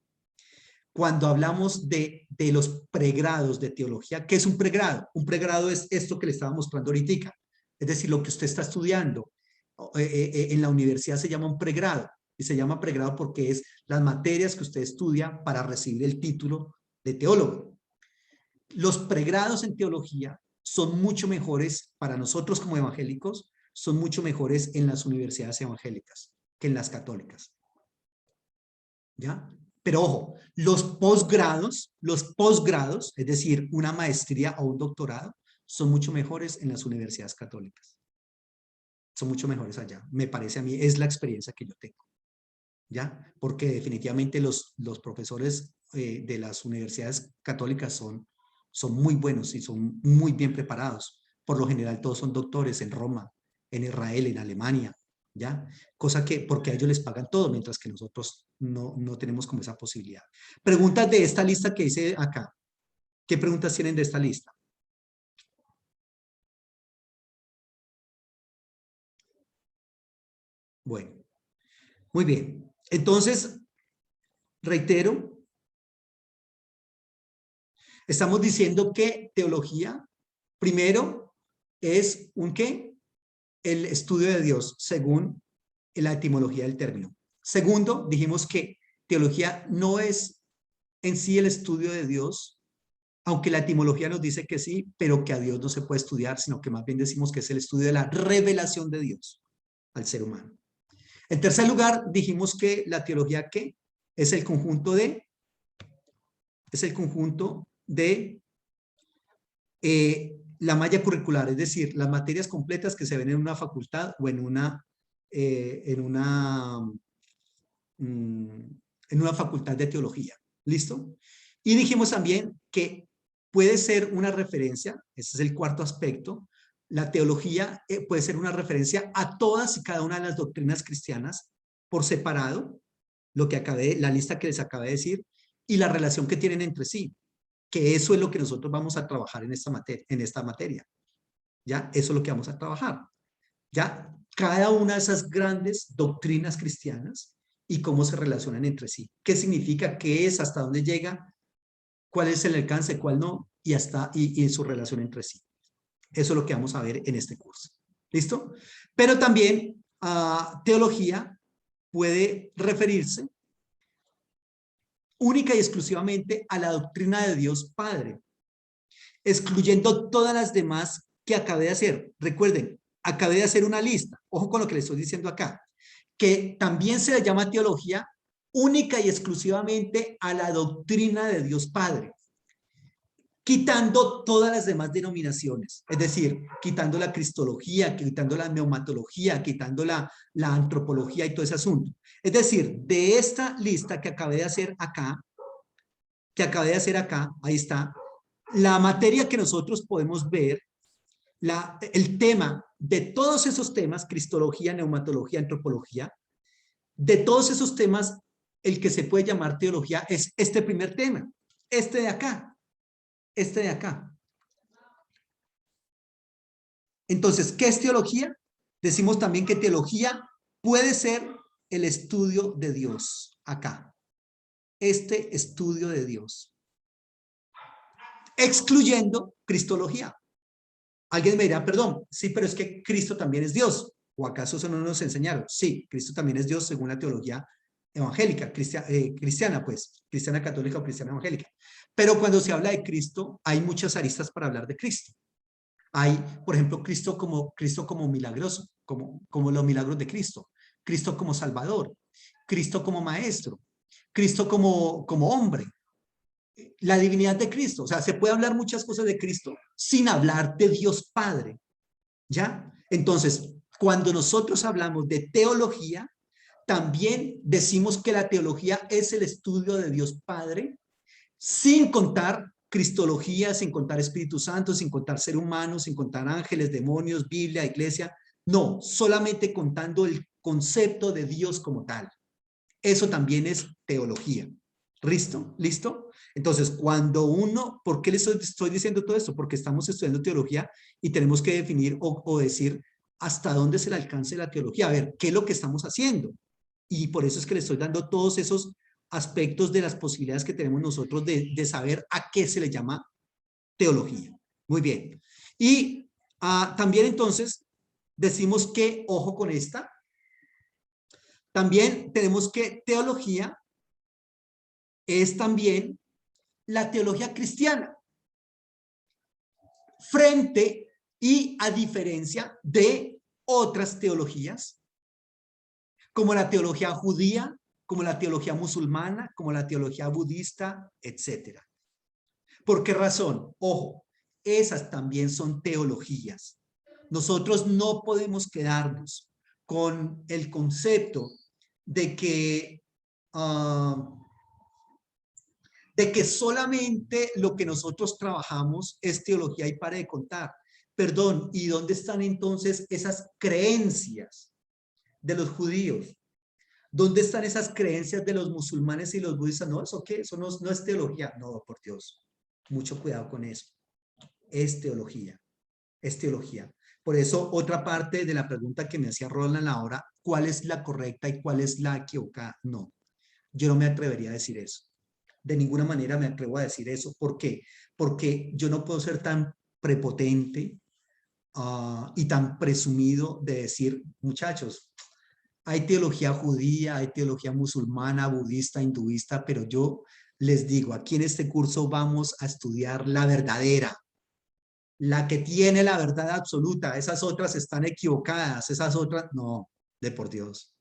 Cuando hablamos de los pregrados de teología, ¿qué es un pregrado? Un pregrado es esto que le estaba mostrando ahorita. Es decir, lo que usted está estudiando en la universidad se llama un pregrado. Y se llama pregrado porque es las materias que usted estudia para recibir el título de teólogo. Los pregrados en teología son mucho mejores para nosotros como evangélicos, son mucho mejores en las universidades evangélicas que en las católicas. ¿Ya? Pero ojo, los posgrados, es decir, una maestría o un doctorado, son mucho mejores en las universidades católicas. Son mucho mejores allá. Me parece a mí, es la experiencia que yo tengo. ¿Ya? Porque definitivamente los profesores de las universidades católicas son muy buenos y son muy bien preparados. Por lo general todos son doctores en Roma, en Israel, en Alemania, ¿ya? Cosa que, porque a ellos les pagan todo, mientras que nosotros no tenemos como esa posibilidad. Preguntas de esta lista que hice acá. ¿Qué preguntas tienen de esta lista? Bueno, muy bien. Entonces, reitero, estamos diciendo que teología, primero, es un ¿qué? El estudio de Dios, según la etimología del término. Segundo, dijimos que teología no es en sí el estudio de Dios, aunque la etimología nos dice que sí, pero que a Dios no se puede estudiar, sino que más bien decimos que es el estudio de la revelación de Dios al ser humano. En tercer lugar, dijimos que la teología, ¿qué? Es el conjunto de la malla curricular, es decir, las materias completas que se ven en una facultad o en una facultad de teología. ¿Listo? Y dijimos también que puede ser una referencia, ese es el cuarto aspecto, la teología puede ser una referencia a todas y cada una de las doctrinas cristianas por separado, la lista que les acabé de decir, y la relación que tienen entre sí, que eso es lo que nosotros vamos a trabajar en esta materia. ¿Ya? Eso es lo que vamos a trabajar. ¿Ya? Cada una de esas grandes doctrinas cristianas y cómo se relacionan entre sí. ¿Qué significa? ¿Qué es? ¿Hasta dónde llega? ¿Cuál es el alcance? ¿Cuál no? Y su relación entre sí. Eso es lo que vamos a ver en este curso. ¿Listo? Pero también teología puede referirse única y exclusivamente a la doctrina de Dios Padre, excluyendo todas las demás que acabé de hacer. Recuerden, acabé de hacer una lista. Ojo con lo que les estoy diciendo acá. Que también se le llama teología única y exclusivamente a la doctrina de Dios Padre, quitando todas las demás denominaciones, es decir, quitando la cristología, quitando la neumatología, quitando la antropología y todo ese asunto. Es decir, de esta lista que acabé de hacer acá, ahí está, la materia que nosotros podemos ver, el tema de todos esos temas, cristología, neumatología, antropología, de todos esos temas, el que se puede llamar teología es este primer tema, este de acá. Entonces, ¿qué es teología? Decimos también que teología puede ser el estudio de Dios, acá. Este estudio de Dios. Excluyendo cristología. Alguien me dirá, perdón, sí, pero es que Cristo también es Dios. ¿O acaso eso no nos enseñaron? Sí, Cristo también es Dios según la teología evangélica, cristiana, pues, cristiana católica o cristiana evangélica. Pero cuando se habla de Cristo, hay muchas aristas para hablar de Cristo. Hay, por ejemplo, Cristo como milagroso, como los milagros de Cristo. Cristo como Salvador. Cristo como Maestro. Cristo como hombre. La divinidad de Cristo. O sea, se puede hablar muchas cosas de Cristo sin hablar de Dios Padre. ¿Ya? Entonces, cuando nosotros hablamos de teología, también decimos que la teología es el estudio de Dios Padre, sin contar cristología, sin contar Espíritu Santo, sin contar ser humano, sin contar ángeles, demonios, Biblia, iglesia. No, solamente contando el concepto de Dios como tal. Eso también es teología. ¿Listo? ¿Listo? Entonces, cuando uno, ¿por qué les estoy diciendo todo esto? Porque estamos estudiando teología y tenemos que definir o decir hasta dónde es el alcance de la teología. A ver, ¿qué es lo que estamos haciendo? Y por eso es que le estoy dando todos esos aspectos de las posibilidades que tenemos nosotros de saber a qué se le llama teología. Muy bien. Y también entonces decimos que, ojo con esta, también tenemos que teología es también la teología cristiana, frente y a diferencia de otras teologías, como la teología judía, como la teología musulmana, como la teología budista, etc. ¿Por qué razón? Ojo, esas también son teologías. Nosotros no podemos quedarnos con el concepto de que solamente lo que nosotros trabajamos es teología y pare de contar. Perdón, ¿y dónde están entonces esas creencias de los judíos? ¿Dónde están esas creencias de los musulmanes y los budistas? No, ¿eso qué? Eso no es teología. No, por Dios. Mucho cuidado con eso. Es teología. Es teología. Por eso, otra parte de la pregunta que me hacía Roland ahora, ¿cuál es la correcta y cuál es la equivocada? No, yo no me atrevería a decir eso. De ninguna manera me atrevo a decir eso. ¿Por qué? Porque yo no puedo ser tan prepotente y tan presumido de decir, muchachos, hay teología judía, hay teología musulmana, budista, hinduista, pero yo les digo, aquí en este curso vamos a estudiar la verdadera, la que tiene la verdad absoluta. Esas otras están equivocadas, esas otras, no, de por Dios.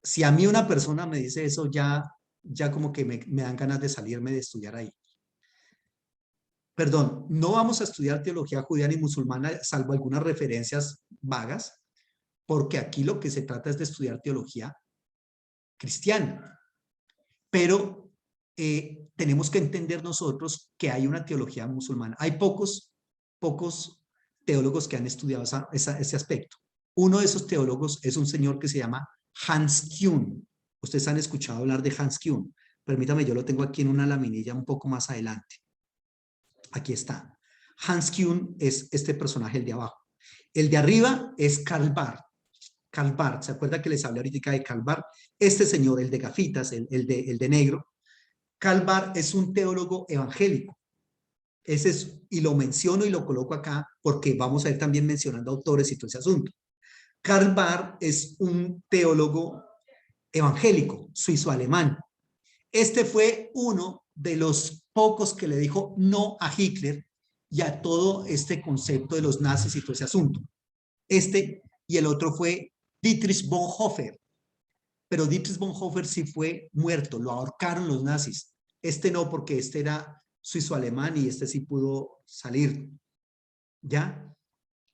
Si a mí una persona me dice eso, ya como que me dan ganas de salirme de estudiar ahí. Perdón, no vamos a estudiar teología judía ni musulmana, salvo algunas referencias vagas, porque aquí lo que se trata es de estudiar teología cristiana. Pero tenemos que entender nosotros que hay una teología musulmana. Hay pocos teólogos que han estudiado ese aspecto. Uno de esos teólogos es un señor que se llama Hans Kuhn. Ustedes han escuchado hablar de Hans Kuhn. Permítame, yo lo tengo aquí en una laminilla un poco más adelante. Aquí está. Hans Kuhn es este personaje, el de abajo. El de arriba es Karl Barth. Karl Barth, ¿se acuerda que les hablé ahorita de Karl Barth? Este señor, el de gafitas, el de negro. Karl Barth es un teólogo evangélico. Ese es, y lo menciono y lo coloco acá porque vamos a ir también mencionando autores y todo ese asunto. Karl Barth es un teólogo evangélico, suizo-alemán. Este fue uno de los pocos que le dijo no a Hitler y a todo este concepto de los nazis y todo ese asunto. Este y el otro fue Dietrich Bonhoeffer. Pero Dietrich Bonhoeffer sí fue muerto, lo ahorcaron los nazis. Este no, porque este era suizo-alemán y este sí pudo salir. ¿Ya?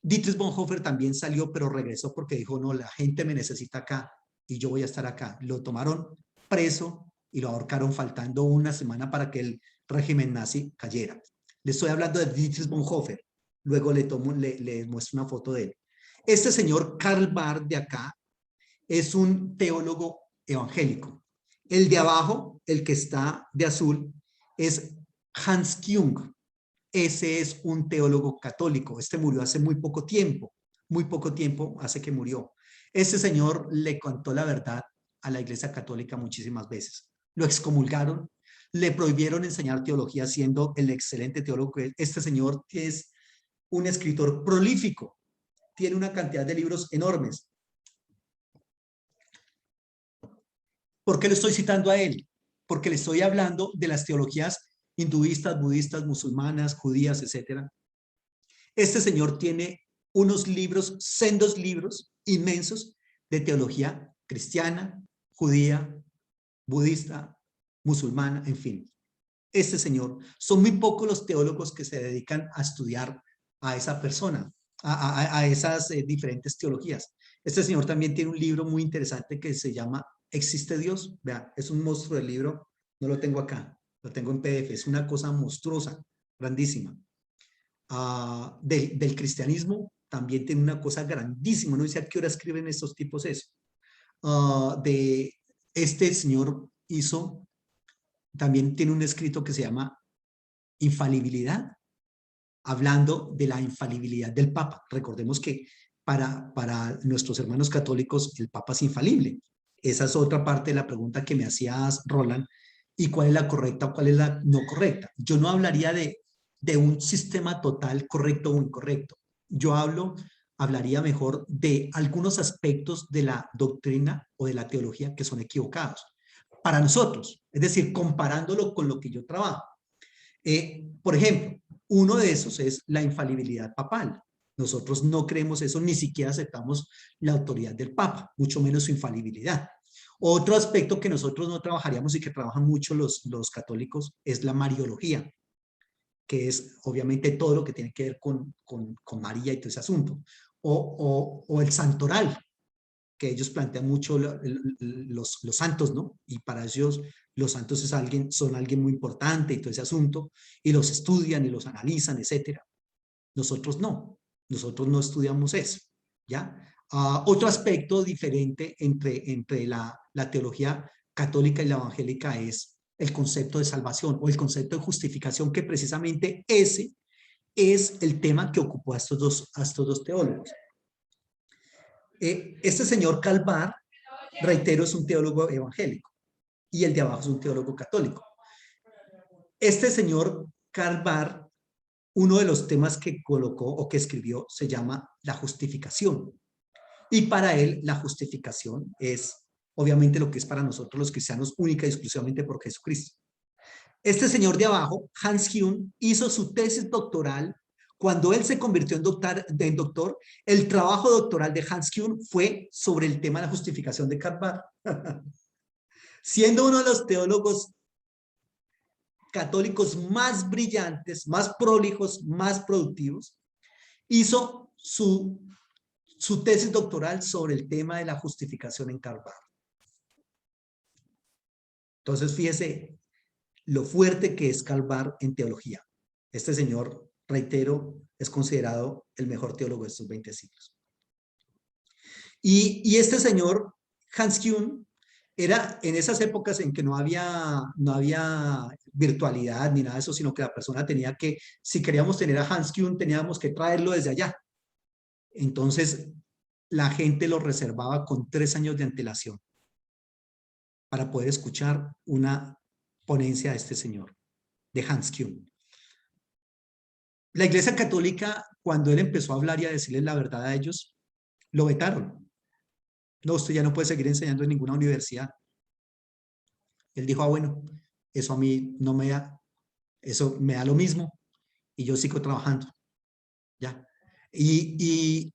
Dietrich Bonhoeffer también salió, pero regresó porque dijo, no, la gente me necesita acá y yo voy a estar acá. Lo tomaron preso y lo ahorcaron faltando una semana para que el régimen nazi cayera. Le estoy hablando de Dietrich Bonhoeffer. Luego le muestro una foto de él. Este señor Karl Barth de acá es un teólogo evangélico. El de abajo, el que está de azul, es Hans Küng. Ese es un teólogo católico. Este murió hace muy poco tiempo hace que murió. Este señor le contó la verdad a la Iglesia Católica muchísimas veces. Lo excomulgaron, le prohibieron enseñar teología siendo el excelente teólogo que es. Este señor es un escritor prolífico. tiene una cantidad de libros enormes. ¿Por qué lo estoy citando a él? Porque le estoy hablando de las teologías hinduistas, budistas, musulmanas, judías, etc. Este señor tiene unos libros, sendos libros inmensos de teología cristiana, judía, budista, musulmana, en fin. Este señor, son muy pocos los teólogos que se dedican a estudiar a esa persona, a esas diferentes teologías. Este señor también tiene un libro muy interesante que se llama ¿Existe Dios? Vea, es un monstruo del libro, no lo tengo acá, lo tengo en PDF, es una cosa monstruosa, grandísima. Del cristianismo también tiene una cosa grandísima, no sé a qué hora escriben estos tipos eso. De este señor hizo, también tiene un escrito que se llama Infalibilidad, hablando de la infalibilidad del Papa. Recordemos que para nuestros hermanos católicos el Papa es infalible. Esa es otra parte de la pregunta que me hacías, Roland, y cuál es la correcta o cuál es la no correcta. Yo no hablaría de un sistema total correcto o incorrecto. Yo hablaría mejor de algunos aspectos de la doctrina o de la teología que son equivocados para nosotros, es decir, comparándolo con lo que yo trabajo. Por ejemplo, uno de esos es la infalibilidad papal. Nosotros no creemos eso, ni siquiera aceptamos la autoridad del Papa, mucho menos su infalibilidad. Otro aspecto que nosotros no trabajaríamos y que trabajan mucho los católicos es la mariología, que es obviamente todo lo que tiene que ver con María y todo ese asunto. O el santoral, que ellos plantean mucho los santos, ¿no? Y para ellos los santos son alguien muy importante y todo ese asunto, y los estudian y los analizan, etcétera. Nosotros no estudiamos eso, ¿ya? Otro aspecto diferente entre la teología católica y la evangélica es el concepto de salvación o el concepto de justificación, que precisamente ese es el tema que ocupó a estos dos teólogos. Este señor Calvar, reitero, es un teólogo evangélico y el de abajo es un teólogo católico. Este señor Calvar, uno de los temas que colocó o que escribió se llama la justificación. Y para él la justificación es obviamente lo que es para nosotros los cristianos, única y exclusivamente por Jesucristo. Este señor de abajo, Hans Küng, hizo su tesis doctoral. Cuando él se convirtió en doctor, el trabajo doctoral de Hans Küng fue sobre el tema de la justificación de Calvar. Siendo uno de los teólogos católicos más brillantes, más prolijos, más productivos, hizo su tesis doctoral sobre el tema de la justificación en Calvar. Entonces, fíjese lo fuerte que es Calvar en teología. Este señor, reitero, es considerado el mejor teólogo de estos 20 siglos. Y este señor, Hans Küng, era en esas épocas en que no había virtualidad ni nada de eso, sino que la persona tenía que, si queríamos tener a Hans Küng, teníamos que traerlo desde allá. Entonces, la gente lo reservaba con 3 años de antelación para poder escuchar una ponencia de este señor, de Hans Küng. La Iglesia Católica, cuando él empezó a hablar y a decirles la verdad a ellos, lo vetaron. No, usted ya no puede seguir enseñando en ninguna universidad. Él dijo, bueno, eso a mí no me da, eso me da lo mismo y yo sigo trabajando. ¿Ya? Y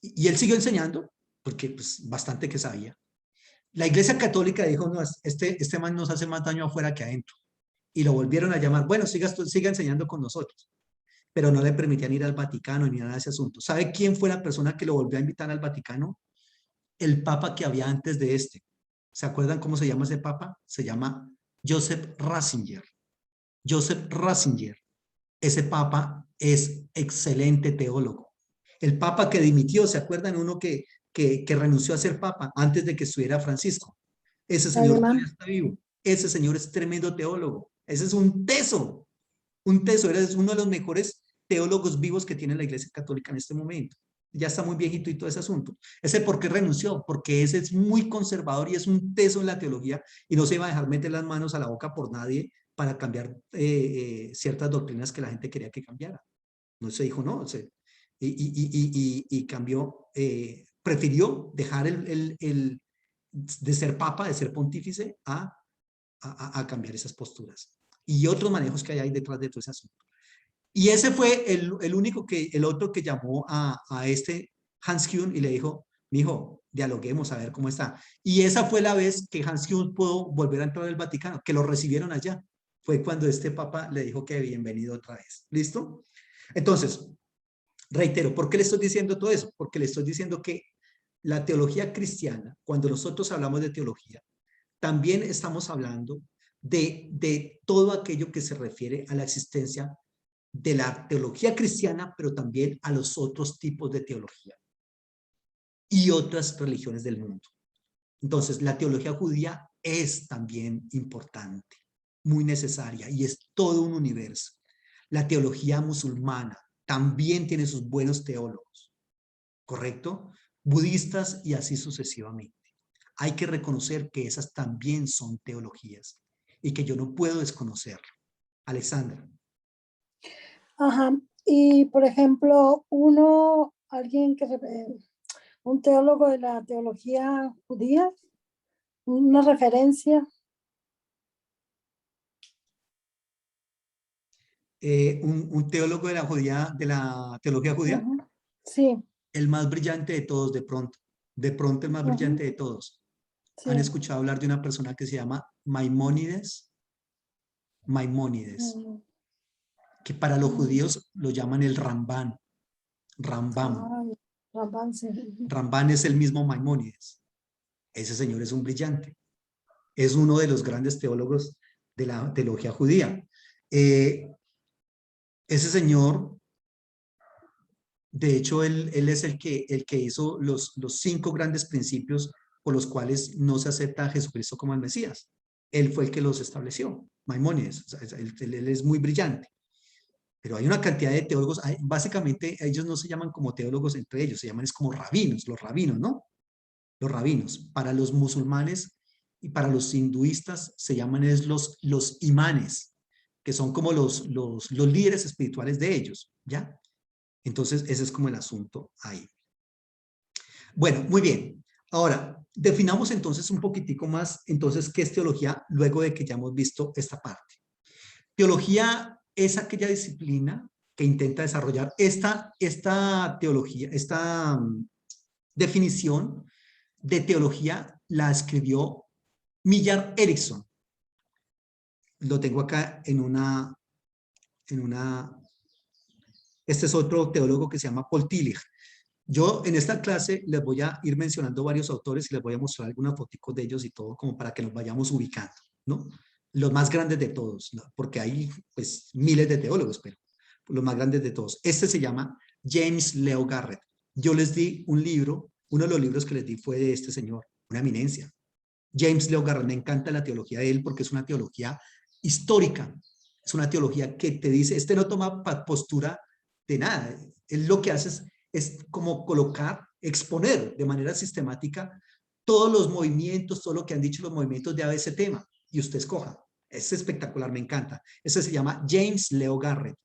él siguió enseñando porque pues bastante que sabía. La Iglesia Católica dijo, no, este man nos hace más daño afuera que adentro. Y lo volvieron a llamar, bueno, siga enseñando con nosotros. Pero no le permitían ir al Vaticano ni nada de ese asunto. ¿Sabe quién fue la persona que lo volvió a invitar al Vaticano? El papa que había antes de este. ¿Se acuerdan cómo se llama ese papa? Se llama Joseph Ratzinger. Joseph Ratzinger. Ese papa es excelente teólogo. El papa que dimitió, ¿se acuerdan? Uno que renunció a ser papa antes de que estuviera Francisco. Ese señor todavía está vivo. Ese señor es tremendo teólogo. Ese es un teso. Un teso. Era uno de los mejores teólogos vivos que tiene la Iglesia Católica en este momento. Ya está muy viejito y todo ese asunto. ¿Ese por qué renunció? Porque ese es muy conservador y es un teso en la teología y no se iba a dejar meter las manos a la boca por nadie para cambiar ciertas doctrinas que la gente quería que cambiara. No se dijo, no, y cambió, prefirió dejar de ser papa, de ser pontífice, a cambiar esas posturas. Y otros manejos que hay detrás de todo ese asunto. Y ese fue el único el otro que llamó a este Hans Küng y le dijo, mijo, dialoguemos a ver cómo está. Y esa fue la vez que Hans Küng pudo volver a entrar al Vaticano, que lo recibieron allá. Fue cuando este papa le dijo que bienvenido otra vez. ¿Listo? Entonces, reitero, ¿por qué le estoy diciendo todo eso? Porque le estoy diciendo que la teología cristiana, cuando nosotros hablamos de teología, también estamos hablando de todo aquello que se refiere a la existencia de la teología cristiana, pero también a los otros tipos de teología y otras religiones del mundo. Entonces, la teología judía es también importante, muy necesaria, y es todo un universo. La teología musulmana también tiene sus buenos teólogos, ¿correcto? Budistas y así sucesivamente. Hay que reconocer que esas también son teologías y que yo no puedo desconocerlo. Alexandra. Ajá. Y, por ejemplo, un teólogo de la teología judía, una referencia. Un teólogo de la teología judía. Ajá. Sí. El más brillante de todos, de pronto el más brillante de todos. Sí. ¿Han escuchado hablar de una persona que se llama Maimónides? Maimónides, que para los judíos lo llaman el Rambán. Rambam. Rambán, sí. Rambán es el mismo Maimónides. Ese señor es un brillante. Es uno de los grandes teólogos de la teología judía. Ese señor, de hecho, él es el que hizo los 5 grandes principios por los cuales no se acepta a Jesucristo como el Mesías. Él fue el que los estableció, Maimónides. O sea, él es muy brillante. Pero hay una cantidad de teólogos, básicamente ellos no se llaman como teólogos entre ellos, se llaman es como rabinos, los rabinos, ¿no? Los rabinos. Para los musulmanes y para los hinduistas se llaman es los imanes, que son como los líderes espirituales de ellos, ¿ya? Entonces, ese es como el asunto ahí. Bueno, muy bien. Ahora, definamos entonces un poquitico más, entonces, ¿qué es teología? Luego de que ya hemos visto esta parte. Teología es aquella disciplina que intenta desarrollar esta teología, esta definición de teología la escribió Millar Erickson. Lo tengo acá este es otro teólogo que se llama Paul Tillich. Yo en esta clase les voy a ir mencionando varios autores y les voy a mostrar algunas fotos de ellos y todo como para que nos vayamos ubicando, ¿no? Los más grandes de todos, ¿no? Porque hay pues miles de teólogos, pero los más grandes de todos. Este se llama James Leo Garrett. Yo les di un libro, uno de los libros que les di fue de este señor, una eminencia. James Leo Garrett, me encanta la teología de él porque es una teología histórica, es una teología que te dice, no toma postura de nada, él lo que hace es como colocar, exponer de manera sistemática todos los movimientos, todo lo que han dicho los movimientos de ese tema, y usted escoja. Es espectacular, me encanta. Ese se llama James Leo Garrett,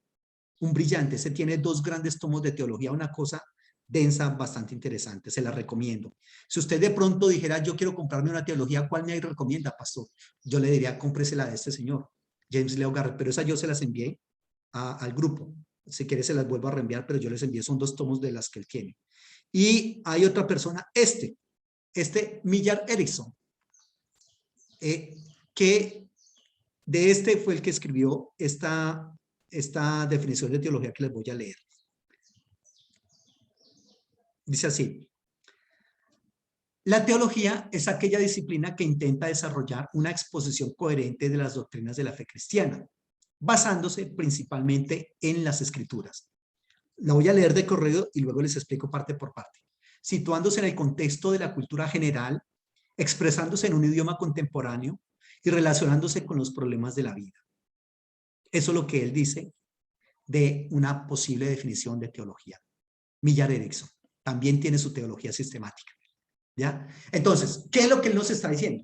un brillante. Ese tiene 2 grandes tomos de teología, una cosa densa, bastante interesante, se la recomiendo. Si usted de pronto dijera, yo quiero comprarme una teología, ¿cuál me recomienda, pastor? Yo le diría, cómpresela de este señor, James Leo Garrett, pero esa yo se las envié al grupo. Si quiere se las vuelvo a reenviar, pero yo les envié, son 2 tomos de las que él tiene. Y hay otra persona, Millar Erickson, que de este fue el que escribió esta definición de teología que les voy a leer. Dice así: la teología es aquella disciplina que intenta desarrollar una exposición coherente de las doctrinas de la fe cristiana, basándose principalmente en las escrituras. La voy a leer de corrido y luego les explico parte por parte. Situándose en el contexto de la cultura general, expresándose en un idioma contemporáneo y relacionándose con los problemas de la vida. Eso es lo que él dice de una posible definición de teología. Millar Erickson también tiene su teología sistemática, ¿ya? Entonces, ¿qué es lo que él nos está diciendo?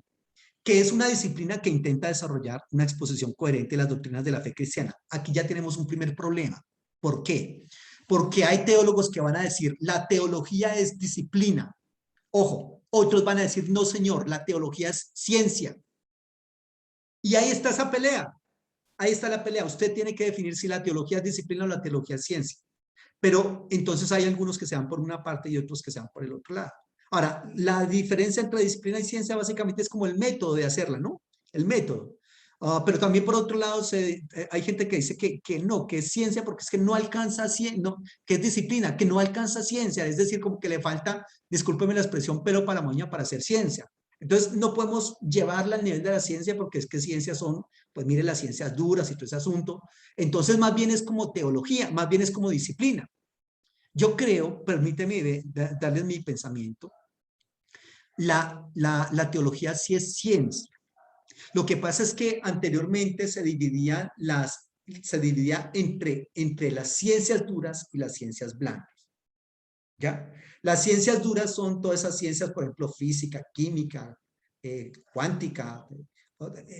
Que es una disciplina que intenta desarrollar una exposición coherente de las doctrinas de la fe cristiana. Aquí ya tenemos un primer problema. ¿Por qué? Porque hay teólogos que van a decir, la teología es disciplina. Ojo, otros van a decir, no señor, la teología es ciencia. Y ahí está esa pelea. Ahí está la pelea. Usted tiene que definir si la teología es disciplina o la teología es ciencia. Pero entonces hay algunos que se van por una parte y otros que se van por el otro lado. Ahora, la diferencia entre disciplina y ciencia básicamente es como el método de hacerla, ¿no? El método. Pero también por otro lado hay gente que dice que no, que es ciencia porque es que no alcanza no, que es disciplina, que no alcanza ciencia, es decir, como que le falta, discúlpeme la expresión, pelo para la moña para hacer ciencia. Entonces no podemos llevarla al nivel de la ciencia porque es que ciencias son, pues mire, las ciencias duras y todo ese asunto. Entonces más bien es como teología, más bien es como disciplina. Yo creo, permíteme darles mi pensamiento, la teología sí es ciencia. Lo que pasa es que anteriormente se dividía entre las ciencias duras y las ciencias blandas. ¿Ya? Las ciencias duras son todas esas ciencias, por ejemplo, física, química, cuántica,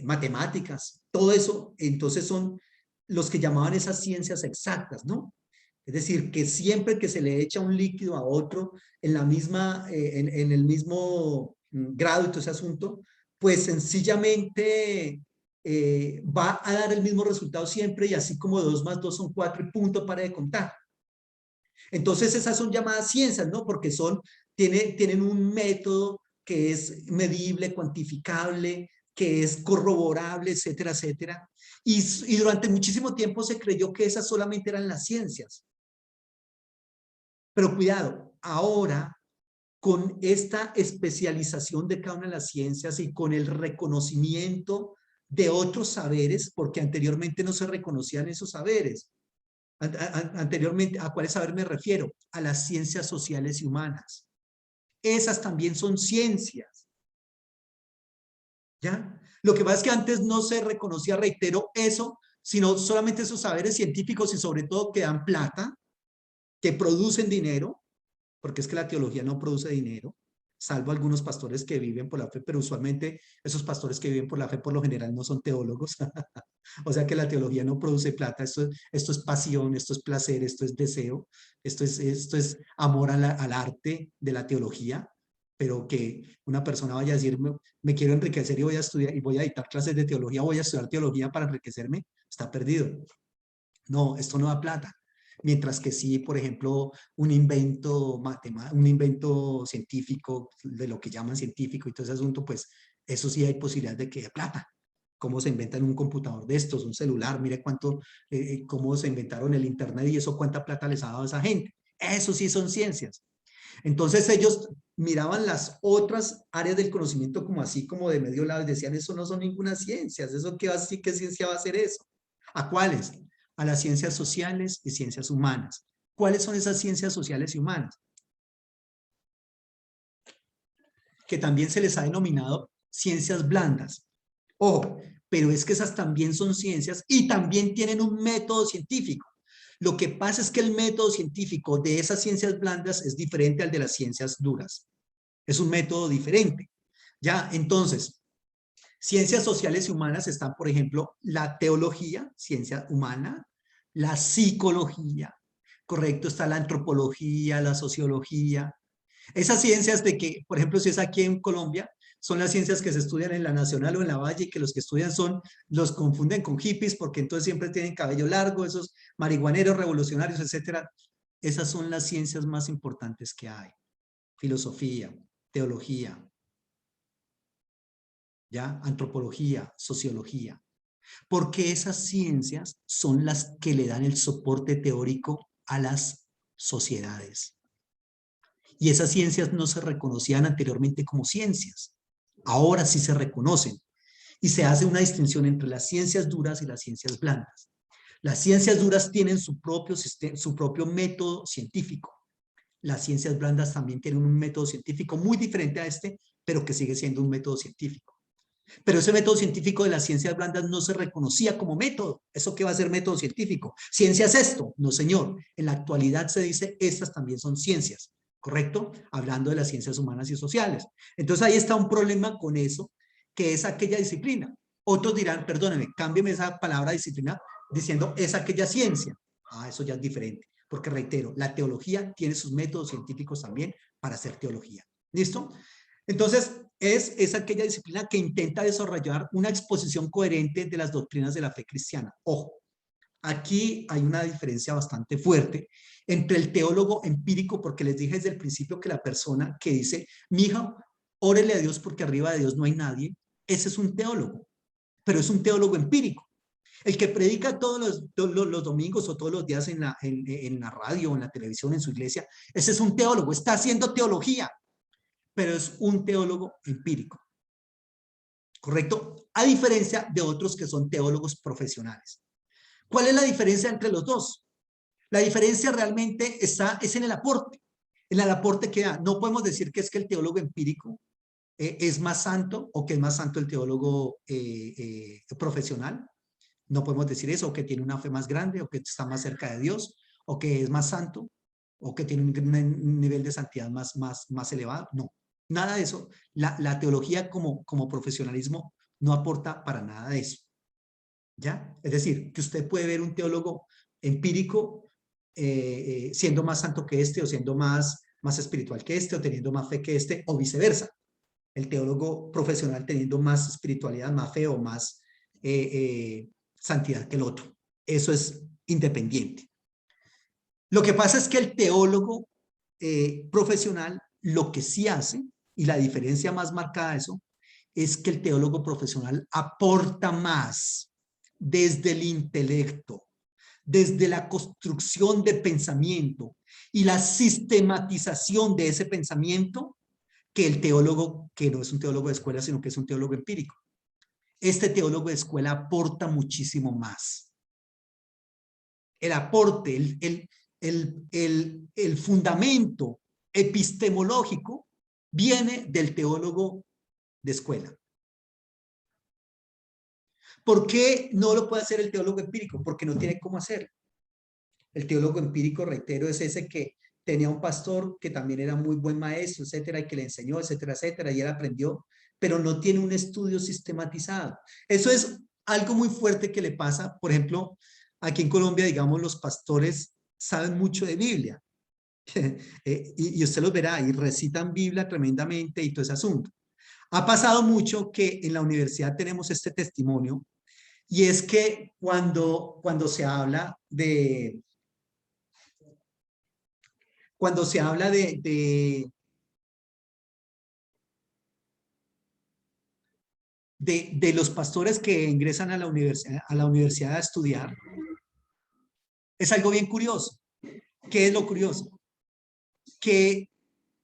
matemáticas, todo eso, entonces son los que llamaban esas ciencias exactas, ¿no? Es decir, que siempre que se le echa un líquido a otro en la misma, en el mismo grado y todo ese asunto, pues sencillamente va a dar el mismo resultado siempre y así como 2 más 2 son 4 y punto para de contar. Entonces esas son llamadas ciencias, ¿no? Porque tienen un método que es medible, cuantificable, que es corroborable, etcétera, etcétera. Y durante muchísimo tiempo se creyó que esas solamente eran las ciencias. Pero cuidado, ahora con esta especialización de cada una de las ciencias y con el reconocimiento de otros saberes, porque anteriormente no se reconocían esos saberes. Anteriormente, ¿a cuáles saberes me refiero? A las ciencias sociales y humanas. Esas también son ciencias. ¿Ya? Lo que pasa es que antes no se reconocía, reitero, eso, sino solamente esos saberes científicos y sobre todo que dan plata, que producen dinero, porque es que la teología no produce dinero, salvo algunos pastores que viven por la fe, pero usualmente esos pastores que viven por la fe por lo general no son teólogos. O sea que la teología no produce plata, esto es pasión, esto es placer, esto es deseo, esto es amor al arte de la teología, pero que una persona vaya a decir, me quiero enriquecer y voy a estudiar y voy a dictar clases de teología, voy a estudiar teología para enriquecerme, está perdido. No, esto no da plata. Mientras que sí, por ejemplo, un invento científico, de lo que llaman científico y todo ese asunto, pues eso sí hay posibilidad de que dé plata. Cómo se inventan un computador de estos, un celular, mire cómo se inventaron el internet y eso cuánta plata les ha dado a esa gente. Eso sí son ciencias. Entonces ellos miraban las otras áreas del conocimiento como así, como de medio lado y decían, eso no son ninguna ciencia, ¿eso qué va a decir? ¿Qué ciencia va a ser eso? ¿A cuáles? A las ciencias sociales y ciencias humanas. ¿Cuáles son esas ciencias sociales y humanas? Que también se les ha denominado ciencias blandas. Ojo, pero es que esas también son ciencias y también tienen un método científico. Lo que pasa es que el método científico de esas ciencias blandas es diferente al de las ciencias duras. Es un método diferente. Ya, entonces, ciencias sociales y humanas están, por ejemplo, la teología, ciencia humana, la psicología, correcto, está la antropología, la sociología. Esas ciencias de que, por ejemplo, si es aquí en Colombia, son las ciencias que se estudian en la Nacional o en la Valle y que los que estudian los confunden con hippies porque entonces siempre tienen cabello largo, esos marihuaneros revolucionarios, etcétera. Esas son las ciencias más importantes que hay. Filosofía, teología, ¿ya? Antropología, sociología. Porque esas ciencias son las que le dan el soporte teórico a las sociedades. Y esas ciencias no se reconocían anteriormente como ciencias. Ahora sí se reconocen. Y se hace una distinción entre las ciencias duras y las ciencias blandas. Las ciencias duras tienen su propio método científico. Las ciencias blandas también tienen un método científico muy diferente a este, pero que sigue siendo un método científico. Pero ese método científico de las ciencias blandas no se reconocía como método. ¿Eso qué va a ser método científico? ¿Ciencia es esto? No, señor. En la actualidad se dice, estas también son ciencias, ¿correcto? Hablando de las ciencias humanas y sociales. Entonces ahí está un problema con eso, que es aquella disciplina. Otros dirán, perdóneme, cámbieme esa palabra disciplina diciendo, es aquella ciencia. Ah, eso ya es diferente. porque reitero, la teología tiene sus métodos científicos también para hacer teología. ¿Listo? Entonces, es aquella disciplina que intenta desarrollar una exposición coherente de las doctrinas de la fe cristiana. Ojo, aquí hay una diferencia bastante fuerte entre el teólogo empírico, porque les dije desde el principio que la persona que dice, mija, órele a Dios porque arriba de Dios no hay nadie, ese es un teólogo, pero es un teólogo empírico. El que predica todos los domingos o todos los días en la radio, en la televisión, en su iglesia, ese es un teólogo, está haciendo teología, pero es un teólogo empírico. ¿Correcto? A diferencia de otros que son teólogos profesionales. ¿Cuál es la diferencia entre los dos? La diferencia realmente es en el aporte. En el aporte que da. No podemos decir que es que el teólogo empírico es más santo o que es más santo el teólogo profesional. No podemos decir eso, o que tiene una fe más grande, o que está más cerca de Dios, o que es más santo, o que tiene un nivel de santidad más elevado. No, nada de eso. La teología como profesionalismo no aporta para nada de eso. ¿Ya? Es decir, que usted puede ver un teólogo empírico siendo más santo que este, o siendo más espiritual que este, o teniendo más fe que este, o viceversa. El teólogo profesional teniendo más espiritualidad, más fe o más santidad que el otro. Eso es independiente. Lo que pasa es que el teólogo profesional lo que sí hace, y la diferencia más marcada de eso, es que el teólogo profesional aporta más desde el intelecto, desde la construcción del pensamiento y la sistematización de ese pensamiento, que el teólogo que no es un teólogo de escuela, sino que es un teólogo empírico. Este teólogo de escuela aporta muchísimo más. El aporte, el fundamento epistemológico viene del teólogo de escuela. ¿Por qué no lo puede hacer el teólogo empírico? Porque no tiene cómo hacerlo. El teólogo empírico, reitero, es ese que tenía un pastor que también era muy buen maestro, etcétera, y que le enseñó, etcétera, etcétera, y él aprendió, pero no tiene un estudio sistematizado. Eso es algo muy fuerte que le pasa, por ejemplo, aquí en Colombia, digamos, los pastores saben mucho de Biblia, y usted los verá, y recitan Biblia tremendamente y todo ese asunto. Ha pasado mucho que en la universidad tenemos este testimonio, y es que cuando se habla de los pastores que ingresan a la universidad a estudiar, es algo bien curioso. ¿Qué es lo curioso? Que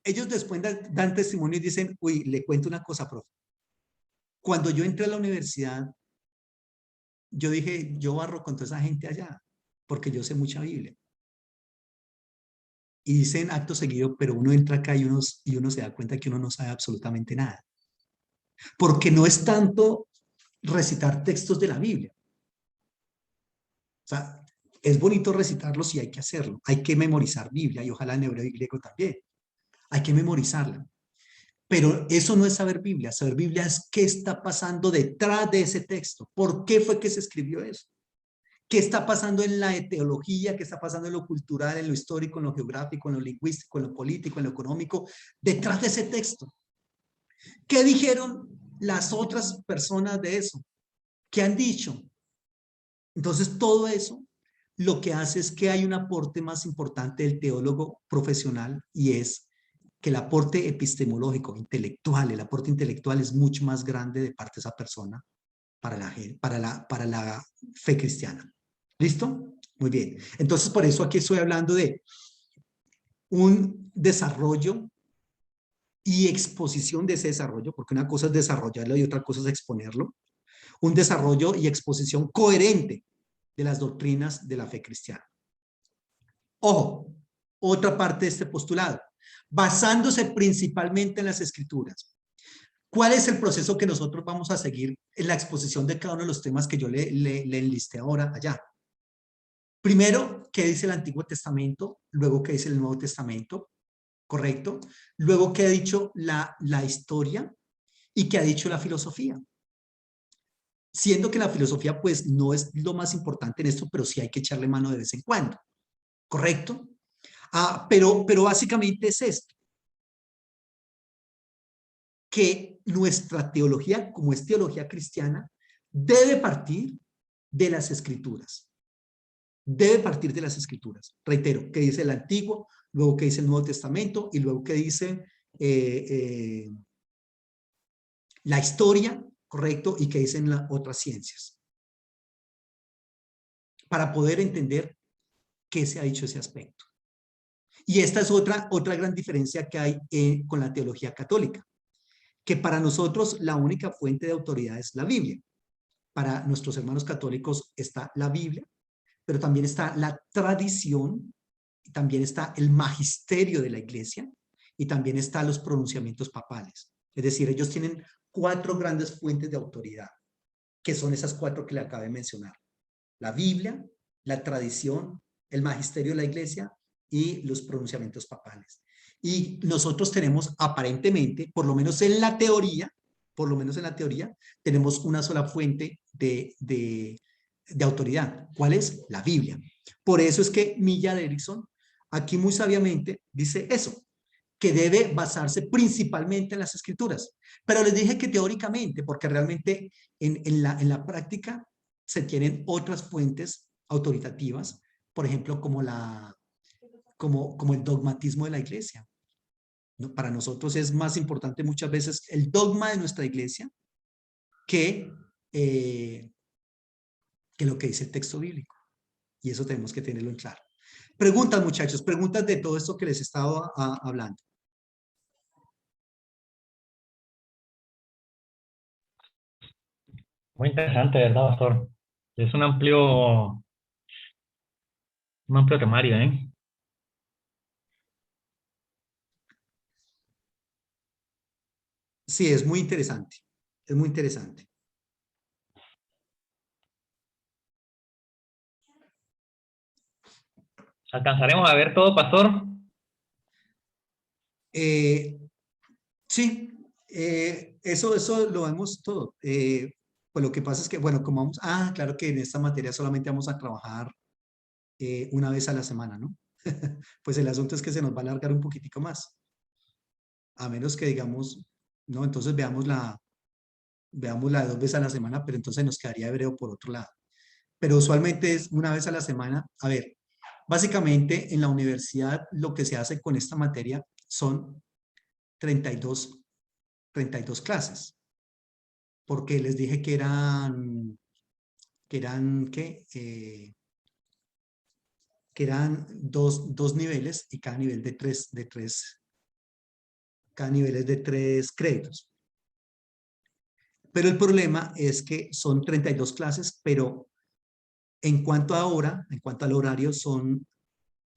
ellos después dan testimonio y dicen, uy, le cuento una cosa, profe. Cuando yo entré a la universidad, yo dije, yo barro con toda esa gente allá, porque yo sé mucha Biblia. Y dicen acto seguido, pero uno entra acá y uno se da cuenta que uno no sabe absolutamente nada. Porque no es tanto recitar textos de la Biblia. O sea, es bonito recitarlos y hay que hacerlo. Hay que memorizar Biblia y ojalá en hebreo y griego también. Hay que memorizarla. Pero eso no es saber Biblia. Saber Biblia es qué está pasando detrás de ese texto. ¿Por qué fue que se escribió eso? ¿Qué está pasando en la teología? ¿Qué está pasando en lo cultural, en lo histórico, en lo geográfico, en lo lingüístico, en lo político, en lo económico? Detrás de ese texto. ¿Qué dijeron las otras personas de eso? ¿Qué han dicho? Entonces, todo eso lo que hace es que hay un aporte más importante del teólogo profesional, y es que el aporte epistemológico, intelectual, el aporte intelectual es mucho más grande de parte de esa persona para la fe cristiana. ¿Listo? Muy bien. Entonces, por eso aquí estoy hablando de un desarrollo y exposición de ese desarrollo, porque una cosa es desarrollarlo y otra cosa es exponerlo. Un desarrollo y exposición coherente de las doctrinas de la fe cristiana. Ojo, otra parte de este postulado, basándose principalmente en las escrituras. ¿Cuál es el proceso que nosotros vamos a seguir en la exposición de cada uno de los temas que yo le enlisté ahora allá? Primero, ¿qué dice el Antiguo Testamento? Luego, ¿qué dice el Nuevo Testamento? ¿Correcto? Luego, ¿qué ha dicho la historia? ¿Y qué ha dicho la filosofía? Siendo que la filosofía pues no es lo más importante en esto, pero sí hay que echarle mano de vez en cuando. ¿correcto? Pero básicamente es esto, que nuestra teología, como es teología cristiana, debe partir de las Escrituras. Debe partir de las Escrituras. Reitero, que dice el Antiguo, luego que dice el Nuevo Testamento y luego que dice la historia, ¿correcto? Y que dicen las otras ciencias. Para poder entender qué se ha dicho ese aspecto. Y esta es otra gran diferencia que hay con la teología católica, que para nosotros la única fuente de autoridad es la Biblia. Para nuestros hermanos católicos está la Biblia, pero también está la tradición, y también está el magisterio de la iglesia, y también están los pronunciamientos papales. Es decir, ellos tienen 4 grandes fuentes de autoridad, que son esas 4 que le acabé de mencionar. La Biblia, la tradición, el magisterio de la iglesia y los pronunciamientos papales. Y nosotros tenemos aparentemente, por lo menos en la teoría, tenemos una sola fuente de autoridad. ¿Cuál es? La Biblia. Por eso es que Millard Erickson aquí muy sabiamente dice eso, que debe basarse principalmente en las Escrituras. Pero les dije que teóricamente, porque realmente en la práctica se tienen otras fuentes autoritativas, por ejemplo, como el dogmatismo de la iglesia. ¿No? Para nosotros es más importante muchas veces el dogma de nuestra iglesia que lo que dice el texto bíblico. Y eso tenemos que tenerlo en claro. Preguntas, muchachos, preguntas de todo esto que les he estado hablando. Muy interesante, ¿verdad, pastor? Es un amplio temario, ¿eh? Sí, es muy interesante. Es muy interesante. ¿Alcanzaremos a ver todo, pastor? Sí, eso lo vemos todo. Pues lo que pasa es que, bueno, como vamos, claro que en esta materia solamente vamos a trabajar una vez a la semana, ¿no? Pues el asunto es que se nos va a alargar un poquitico más. A menos que digamos, no, entonces veámosla de 2 veces a la semana, pero entonces nos quedaría hebreo por otro lado. Pero usualmente es una vez a la semana. A ver, básicamente en la universidad lo que se hace con esta materia son 32 clases, porque les dije que ¿qué? Que eran dos niveles y cada nivel cada nivel es de 3 créditos. Pero el problema es que son 32 clases, pero en cuanto al horario, son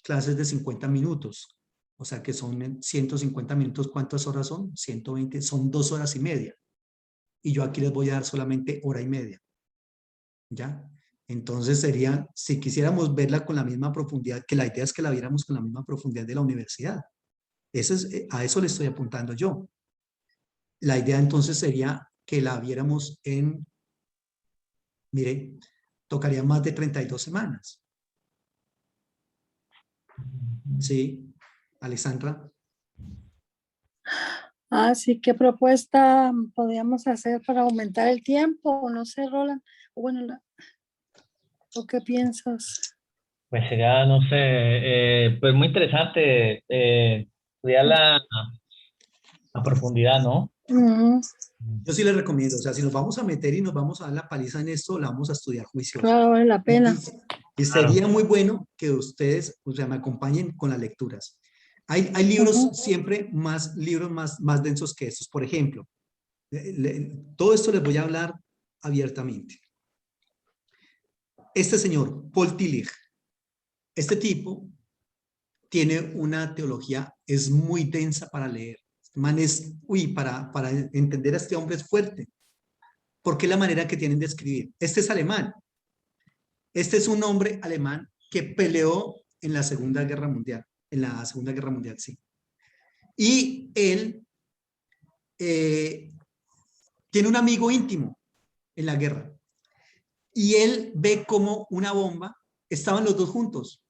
clases de 50 minutos. O sea que son 150 minutos. ¿Cuántas horas son? 120, son 2 horas y media. Y yo aquí les voy a dar solamente hora y media. ¿Ya? Entonces sería, si quisiéramos verla con la misma profundidad, que la idea es que la viéramos con la misma profundidad de la universidad. A eso le estoy apuntando yo. La idea entonces sería que la viéramos mire, tocaría más de 32 semanas. ¿Sí, Alexandra? Sí, ¿qué propuesta podríamos hacer para aumentar el tiempo? No sé, Roland. Bueno, ¿o qué piensas? Pues sería, no sé, pues muy interesante estudiar la profundidad, ¿no? Yo sí les recomiendo, o sea, si nos vamos a meter y nos vamos a dar la paliza en esto, la vamos a estudiar juicioso. Claro, vale la pena. Y sería muy bueno que ustedes, o sea, me acompañen con las lecturas. Hay libros siempre libros más densos que estos. Por ejemplo, todo esto les voy a hablar abiertamente. Este señor, Paul Tillich, este tipo tiene una teología, es muy densa para leer. Man es, para entender a este hombre es fuerte, porque es la manera que tienen de escribir. Este es alemán. Este es un hombre alemán que peleó en la Segunda Guerra Mundial, sí. Y él tiene un amigo íntimo en la guerra. Y él ve como una bomba, estaban los dos juntos,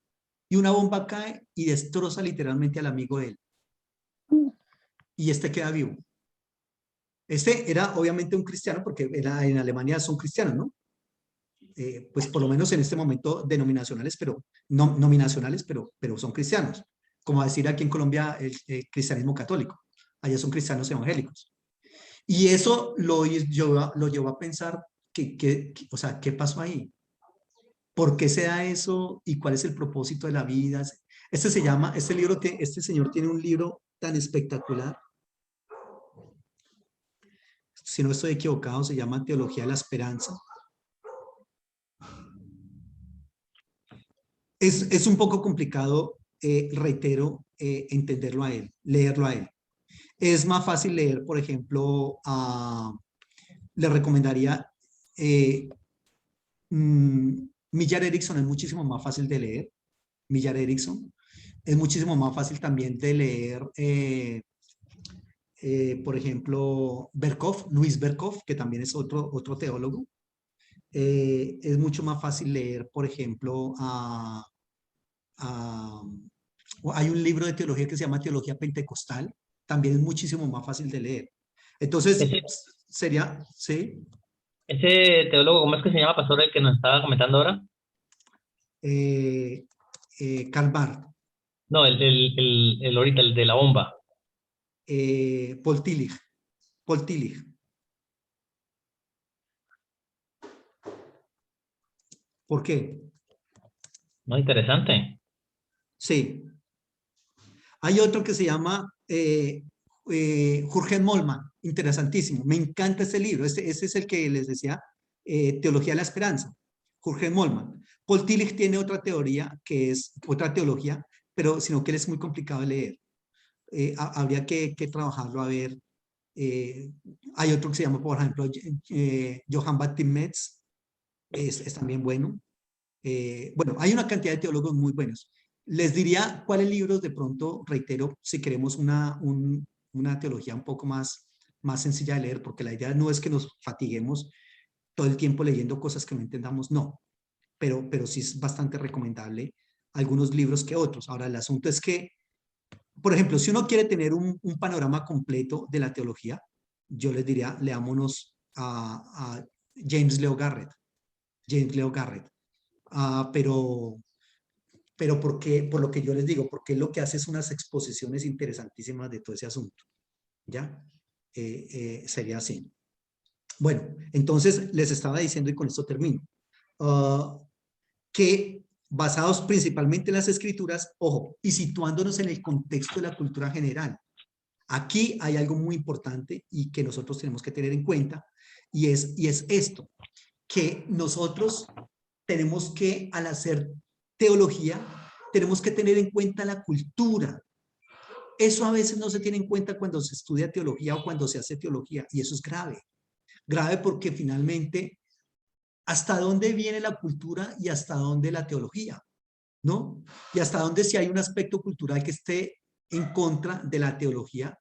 y una bomba cae y destroza literalmente al amigo de él. Y este queda vivo. Este era obviamente un cristiano, porque en Alemania son cristianos, ¿no? Pues por lo menos en este momento denominacionales, pero no nominacionales, pero son cristianos. Como decir aquí en Colombia el cristianismo católico. Allá son cristianos evangélicos. Y eso lo llevó a pensar o sea, ¿qué pasó ahí? ¿Por qué se da eso? ¿Y cuál es el propósito de la vida? Este señor tiene un libro tan espectacular. Si no estoy equivocado, se llama Teología de la Esperanza. Es un poco complicado, reitero, entenderlo a él, leerlo a él. Es más fácil leer, por ejemplo, le recomendaría Millar Erickson, es muchísimo más fácil de leer. Millar Erickson es muchísimo más fácil también de leer, por ejemplo, Berkhof, Luis Berkhof, que también es otro teólogo. Es mucho más fácil leer, por ejemplo, hay un libro de teología que se llama Teología Pentecostal, también es muchísimo más fácil de leer. Entonces, Ese, sería, ¿sí? ese teólogo, ¿cómo es que se llama, pastor, el que nos estaba comentando ahora? Karl Barth, No, el ahorita, el de la bomba. Paul Tillich. Paul Tillich. ¿Por qué? No, interesante. Sí. Hay otro que se llama Jürgen Moltmann, interesantísimo. Me encanta ese libro. Ese es el que les decía, Teología de la Esperanza. Jürgen Moltmann. Paul Tillich tiene otra teoría, que es otra teología, pero sino que él es muy complicado de leer. Habría que trabajarlo a ver. Hay otro que se llama, por ejemplo, Johann Baptist Metz, es también bueno. Bueno, hay una cantidad de teólogos muy buenos. Les diría cuáles libros de pronto, reitero, si queremos una teología un poco más sencilla de leer, porque la idea no es que nos fatiguemos todo el tiempo leyendo cosas que no entendamos, no, pero sí es bastante recomendable algunos libros que otros. Ahora, el asunto es que, por ejemplo, si uno quiere tener un panorama completo de la teología, yo les diría, leámonos a James Leo Garrett. James Leo Garrett. Pero por lo que yo les digo, porque lo que hace es unas exposiciones interesantísimas de todo ese asunto. ¿Ya? Sería así. Bueno, entonces les estaba diciendo, y con esto termino, que basados principalmente en las escrituras, ojo, y situándonos en el contexto de la cultura general, aquí hay algo muy importante y que nosotros tenemos que tener en cuenta, y es esto, que nosotros tenemos que, al hacer teología, tenemos que tener en cuenta la cultura. Eso a veces no se tiene en cuenta cuando se estudia teología o cuando se hace teología, y eso es grave. Grave porque finalmente, ¿hasta dónde viene la cultura y hasta dónde la teología? ¿No? Y hasta dónde si hay un aspecto cultural que esté en contra de la teología,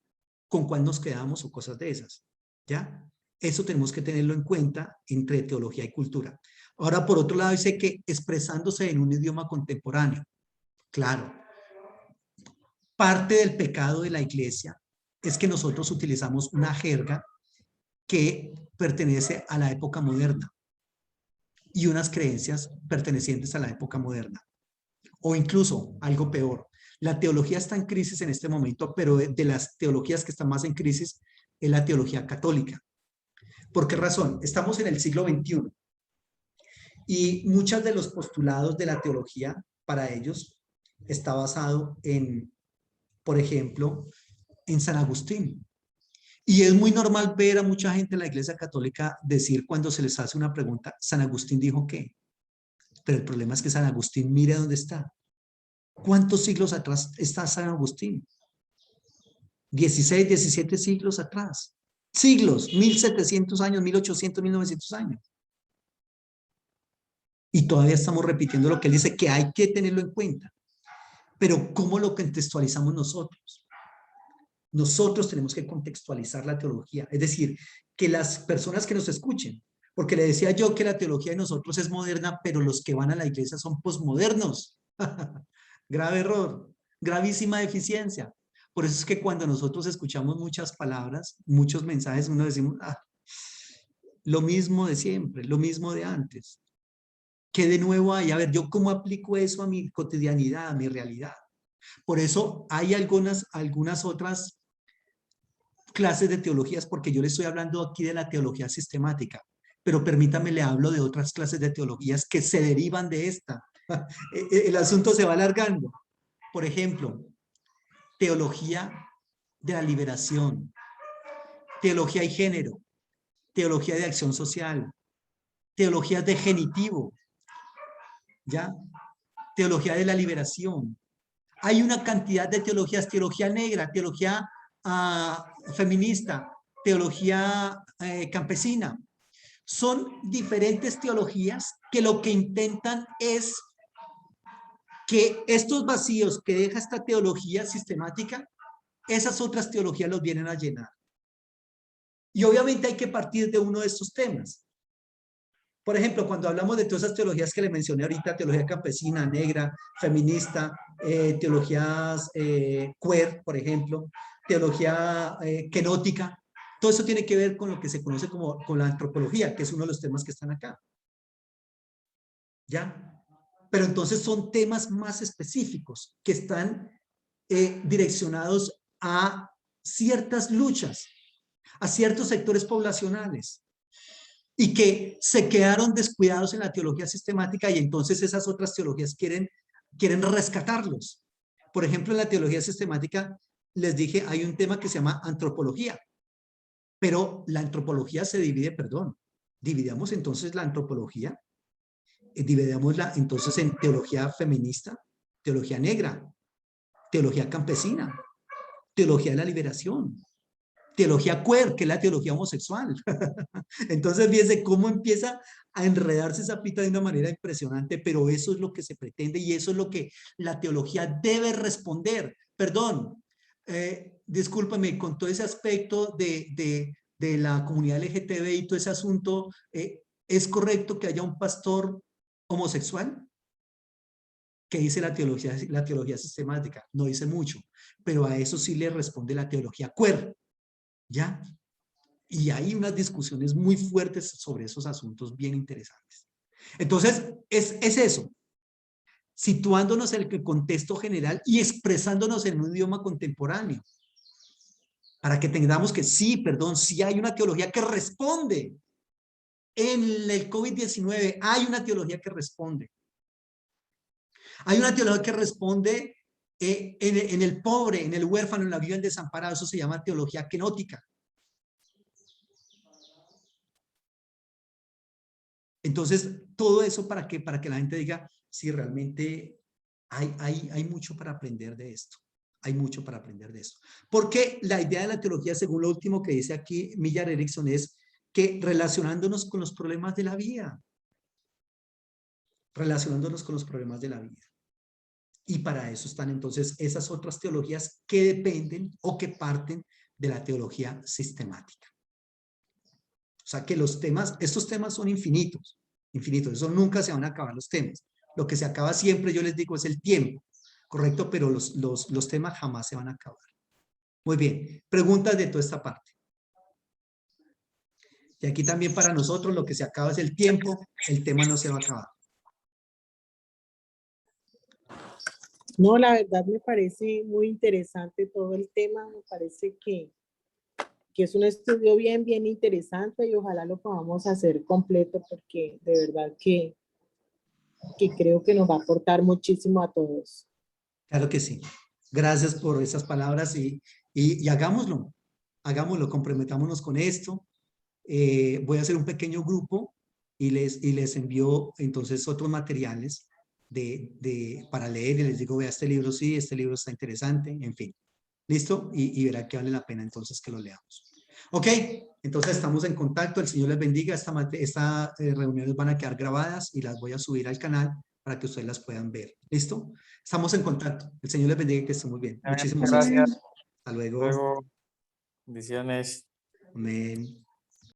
con cuál nos quedamos o cosas de esas. ¿Ya? Eso tenemos que tenerlo en cuenta entre teología y cultura. Ahora, por otro lado, dice que expresándose en un idioma contemporáneo. Claro. Parte del pecado de la iglesia es que nosotros utilizamos una jerga que pertenece a la época moderna y unas creencias pertenecientes a la época moderna. O incluso, algo peor, la teología está en crisis en este momento, pero de las teologías que están más en crisis es la teología católica. ¿Por qué razón? Estamos en el siglo XXI y muchos de los postulados de la teología para ellos está basado en, por ejemplo, en San Agustín. Y es muy normal ver a mucha gente en la Iglesia Católica decir cuando se les hace una pregunta, San Agustín dijo qué. Pero el problema es que San Agustín, mire dónde está. ¿Cuántos siglos atrás está San Agustín? 16, 17 siglos atrás. Siglos, 1700 años, 1800, 1900 años. Y todavía estamos repitiendo lo que él dice, que hay que tenerlo en cuenta. Pero ¿cómo lo contextualizamos nosotros? Nosotros tenemos que contextualizar la teología. Es decir, que las personas que nos escuchen, porque le decía yo que la teología de nosotros es moderna, pero los que van a la iglesia son posmodernos. Grave error, gravísima deficiencia. Por eso es que cuando nosotros escuchamos muchas palabras, muchos mensajes, uno decimos, ah, lo mismo de siempre, lo mismo de antes. ¿Qué de nuevo hay? A ver, ¿yo cómo aplico eso a mi cotidianidad, a mi realidad? Por eso hay algunas otras clases de teologías, porque yo le estoy hablando aquí de la teología sistemática, pero permítame, le hablo de otras clases de teologías que se derivan de esta. El asunto se va alargando. Por ejemplo, teología de la liberación, teología y género, teología de acción social, teología de genitivo, ¿ya? Teología de la liberación. Hay una cantidad de teologías, teología negra, teología feminista, teología campesina. Son diferentes teologías que lo que intentan es que estos vacíos que deja esta teología sistemática, esas otras teologías los vienen a llenar. Y obviamente hay que partir de uno de estos temas. Por ejemplo, cuando hablamos de todas esas teologías que le mencioné ahorita, teología campesina, negra, feminista, teologías queer, por ejemplo, teología kenótica, todo eso tiene que ver con lo que se conoce como con la antropología, que es uno de los temas que están acá. ¿Ya? Pero entonces son temas más específicos que están direccionados a ciertas luchas, a ciertos sectores poblacionales, y que se quedaron descuidados en la teología sistemática, y entonces esas otras teologías quieren rescatarlos. Por ejemplo, en la teología sistemática, les dije, hay un tema que se llama antropología, pero la antropología se divide, dividamos entonces la antropología, dividámosla entonces en teología feminista, teología negra, teología campesina, teología de la liberación, teología queer, que es la teología homosexual. Entonces, fíjense cómo empieza a enredarse esa pita de una manera impresionante, pero eso es lo que se pretende y eso es lo que la teología debe responder. Perdón, discúlpame, con todo ese aspecto de la comunidad LGTB y todo ese asunto, ¿es correcto que haya un pastor homosexual? ¿Qué dice la teología sistemática? No dice mucho, pero a eso sí le responde la teología queer, ¿ya? Y hay unas discusiones muy fuertes sobre esos asuntos bien interesantes. Entonces, es eso, situándonos en el contexto general y expresándonos en un idioma contemporáneo, para que tengamos que sí hay una teología que responde. En el COVID-19 hay una teología que responde. Hay una teología que responde en el pobre, en el huérfano, en la viuda, en desamparado. Eso se llama teología kenótica. Entonces, todo eso para que la gente diga, sí, realmente hay mucho para aprender de esto. Hay mucho para aprender de esto. Porque la idea de la teología, según lo último que dice aquí Millar Erickson, es que relacionándonos con los problemas de la vida. Relacionándonos con los problemas de la vida. Y para eso están entonces esas otras teologías que dependen o que parten de la teología sistemática. O sea que estos temas son infinitos, eso nunca se van a acabar los temas. Lo que se acaba siempre, yo les digo, es el tiempo, ¿correcto? Pero los temas jamás se van a acabar. Muy bien, preguntas de toda esta parte. Y aquí también para nosotros lo que se acaba es el tiempo, el tema no se va a acabar. No, la verdad me parece muy interesante todo el tema, me parece que es un estudio bien interesante y ojalá lo podamos hacer completo porque de verdad que creo que nos va a aportar muchísimo a todos. Claro que sí. Gracias por esas palabras y hagámoslo, comprometámonos con esto. Voy a hacer un pequeño grupo y les envío entonces otros materiales para leer y les digo, vea, este libro sí, este libro está interesante, en fin. ¿Listo? Y verá que vale la pena entonces que lo leamos. Ok, entonces estamos en contacto, el Señor les bendiga, estas reuniones van a quedar grabadas y las voy a subir al canal para que ustedes las puedan ver. ¿Listo? Estamos en contacto. El Señor les bendiga y que estén muy bien. Muchísimas gracias. Hasta luego. Luego, bendiciones. Amén.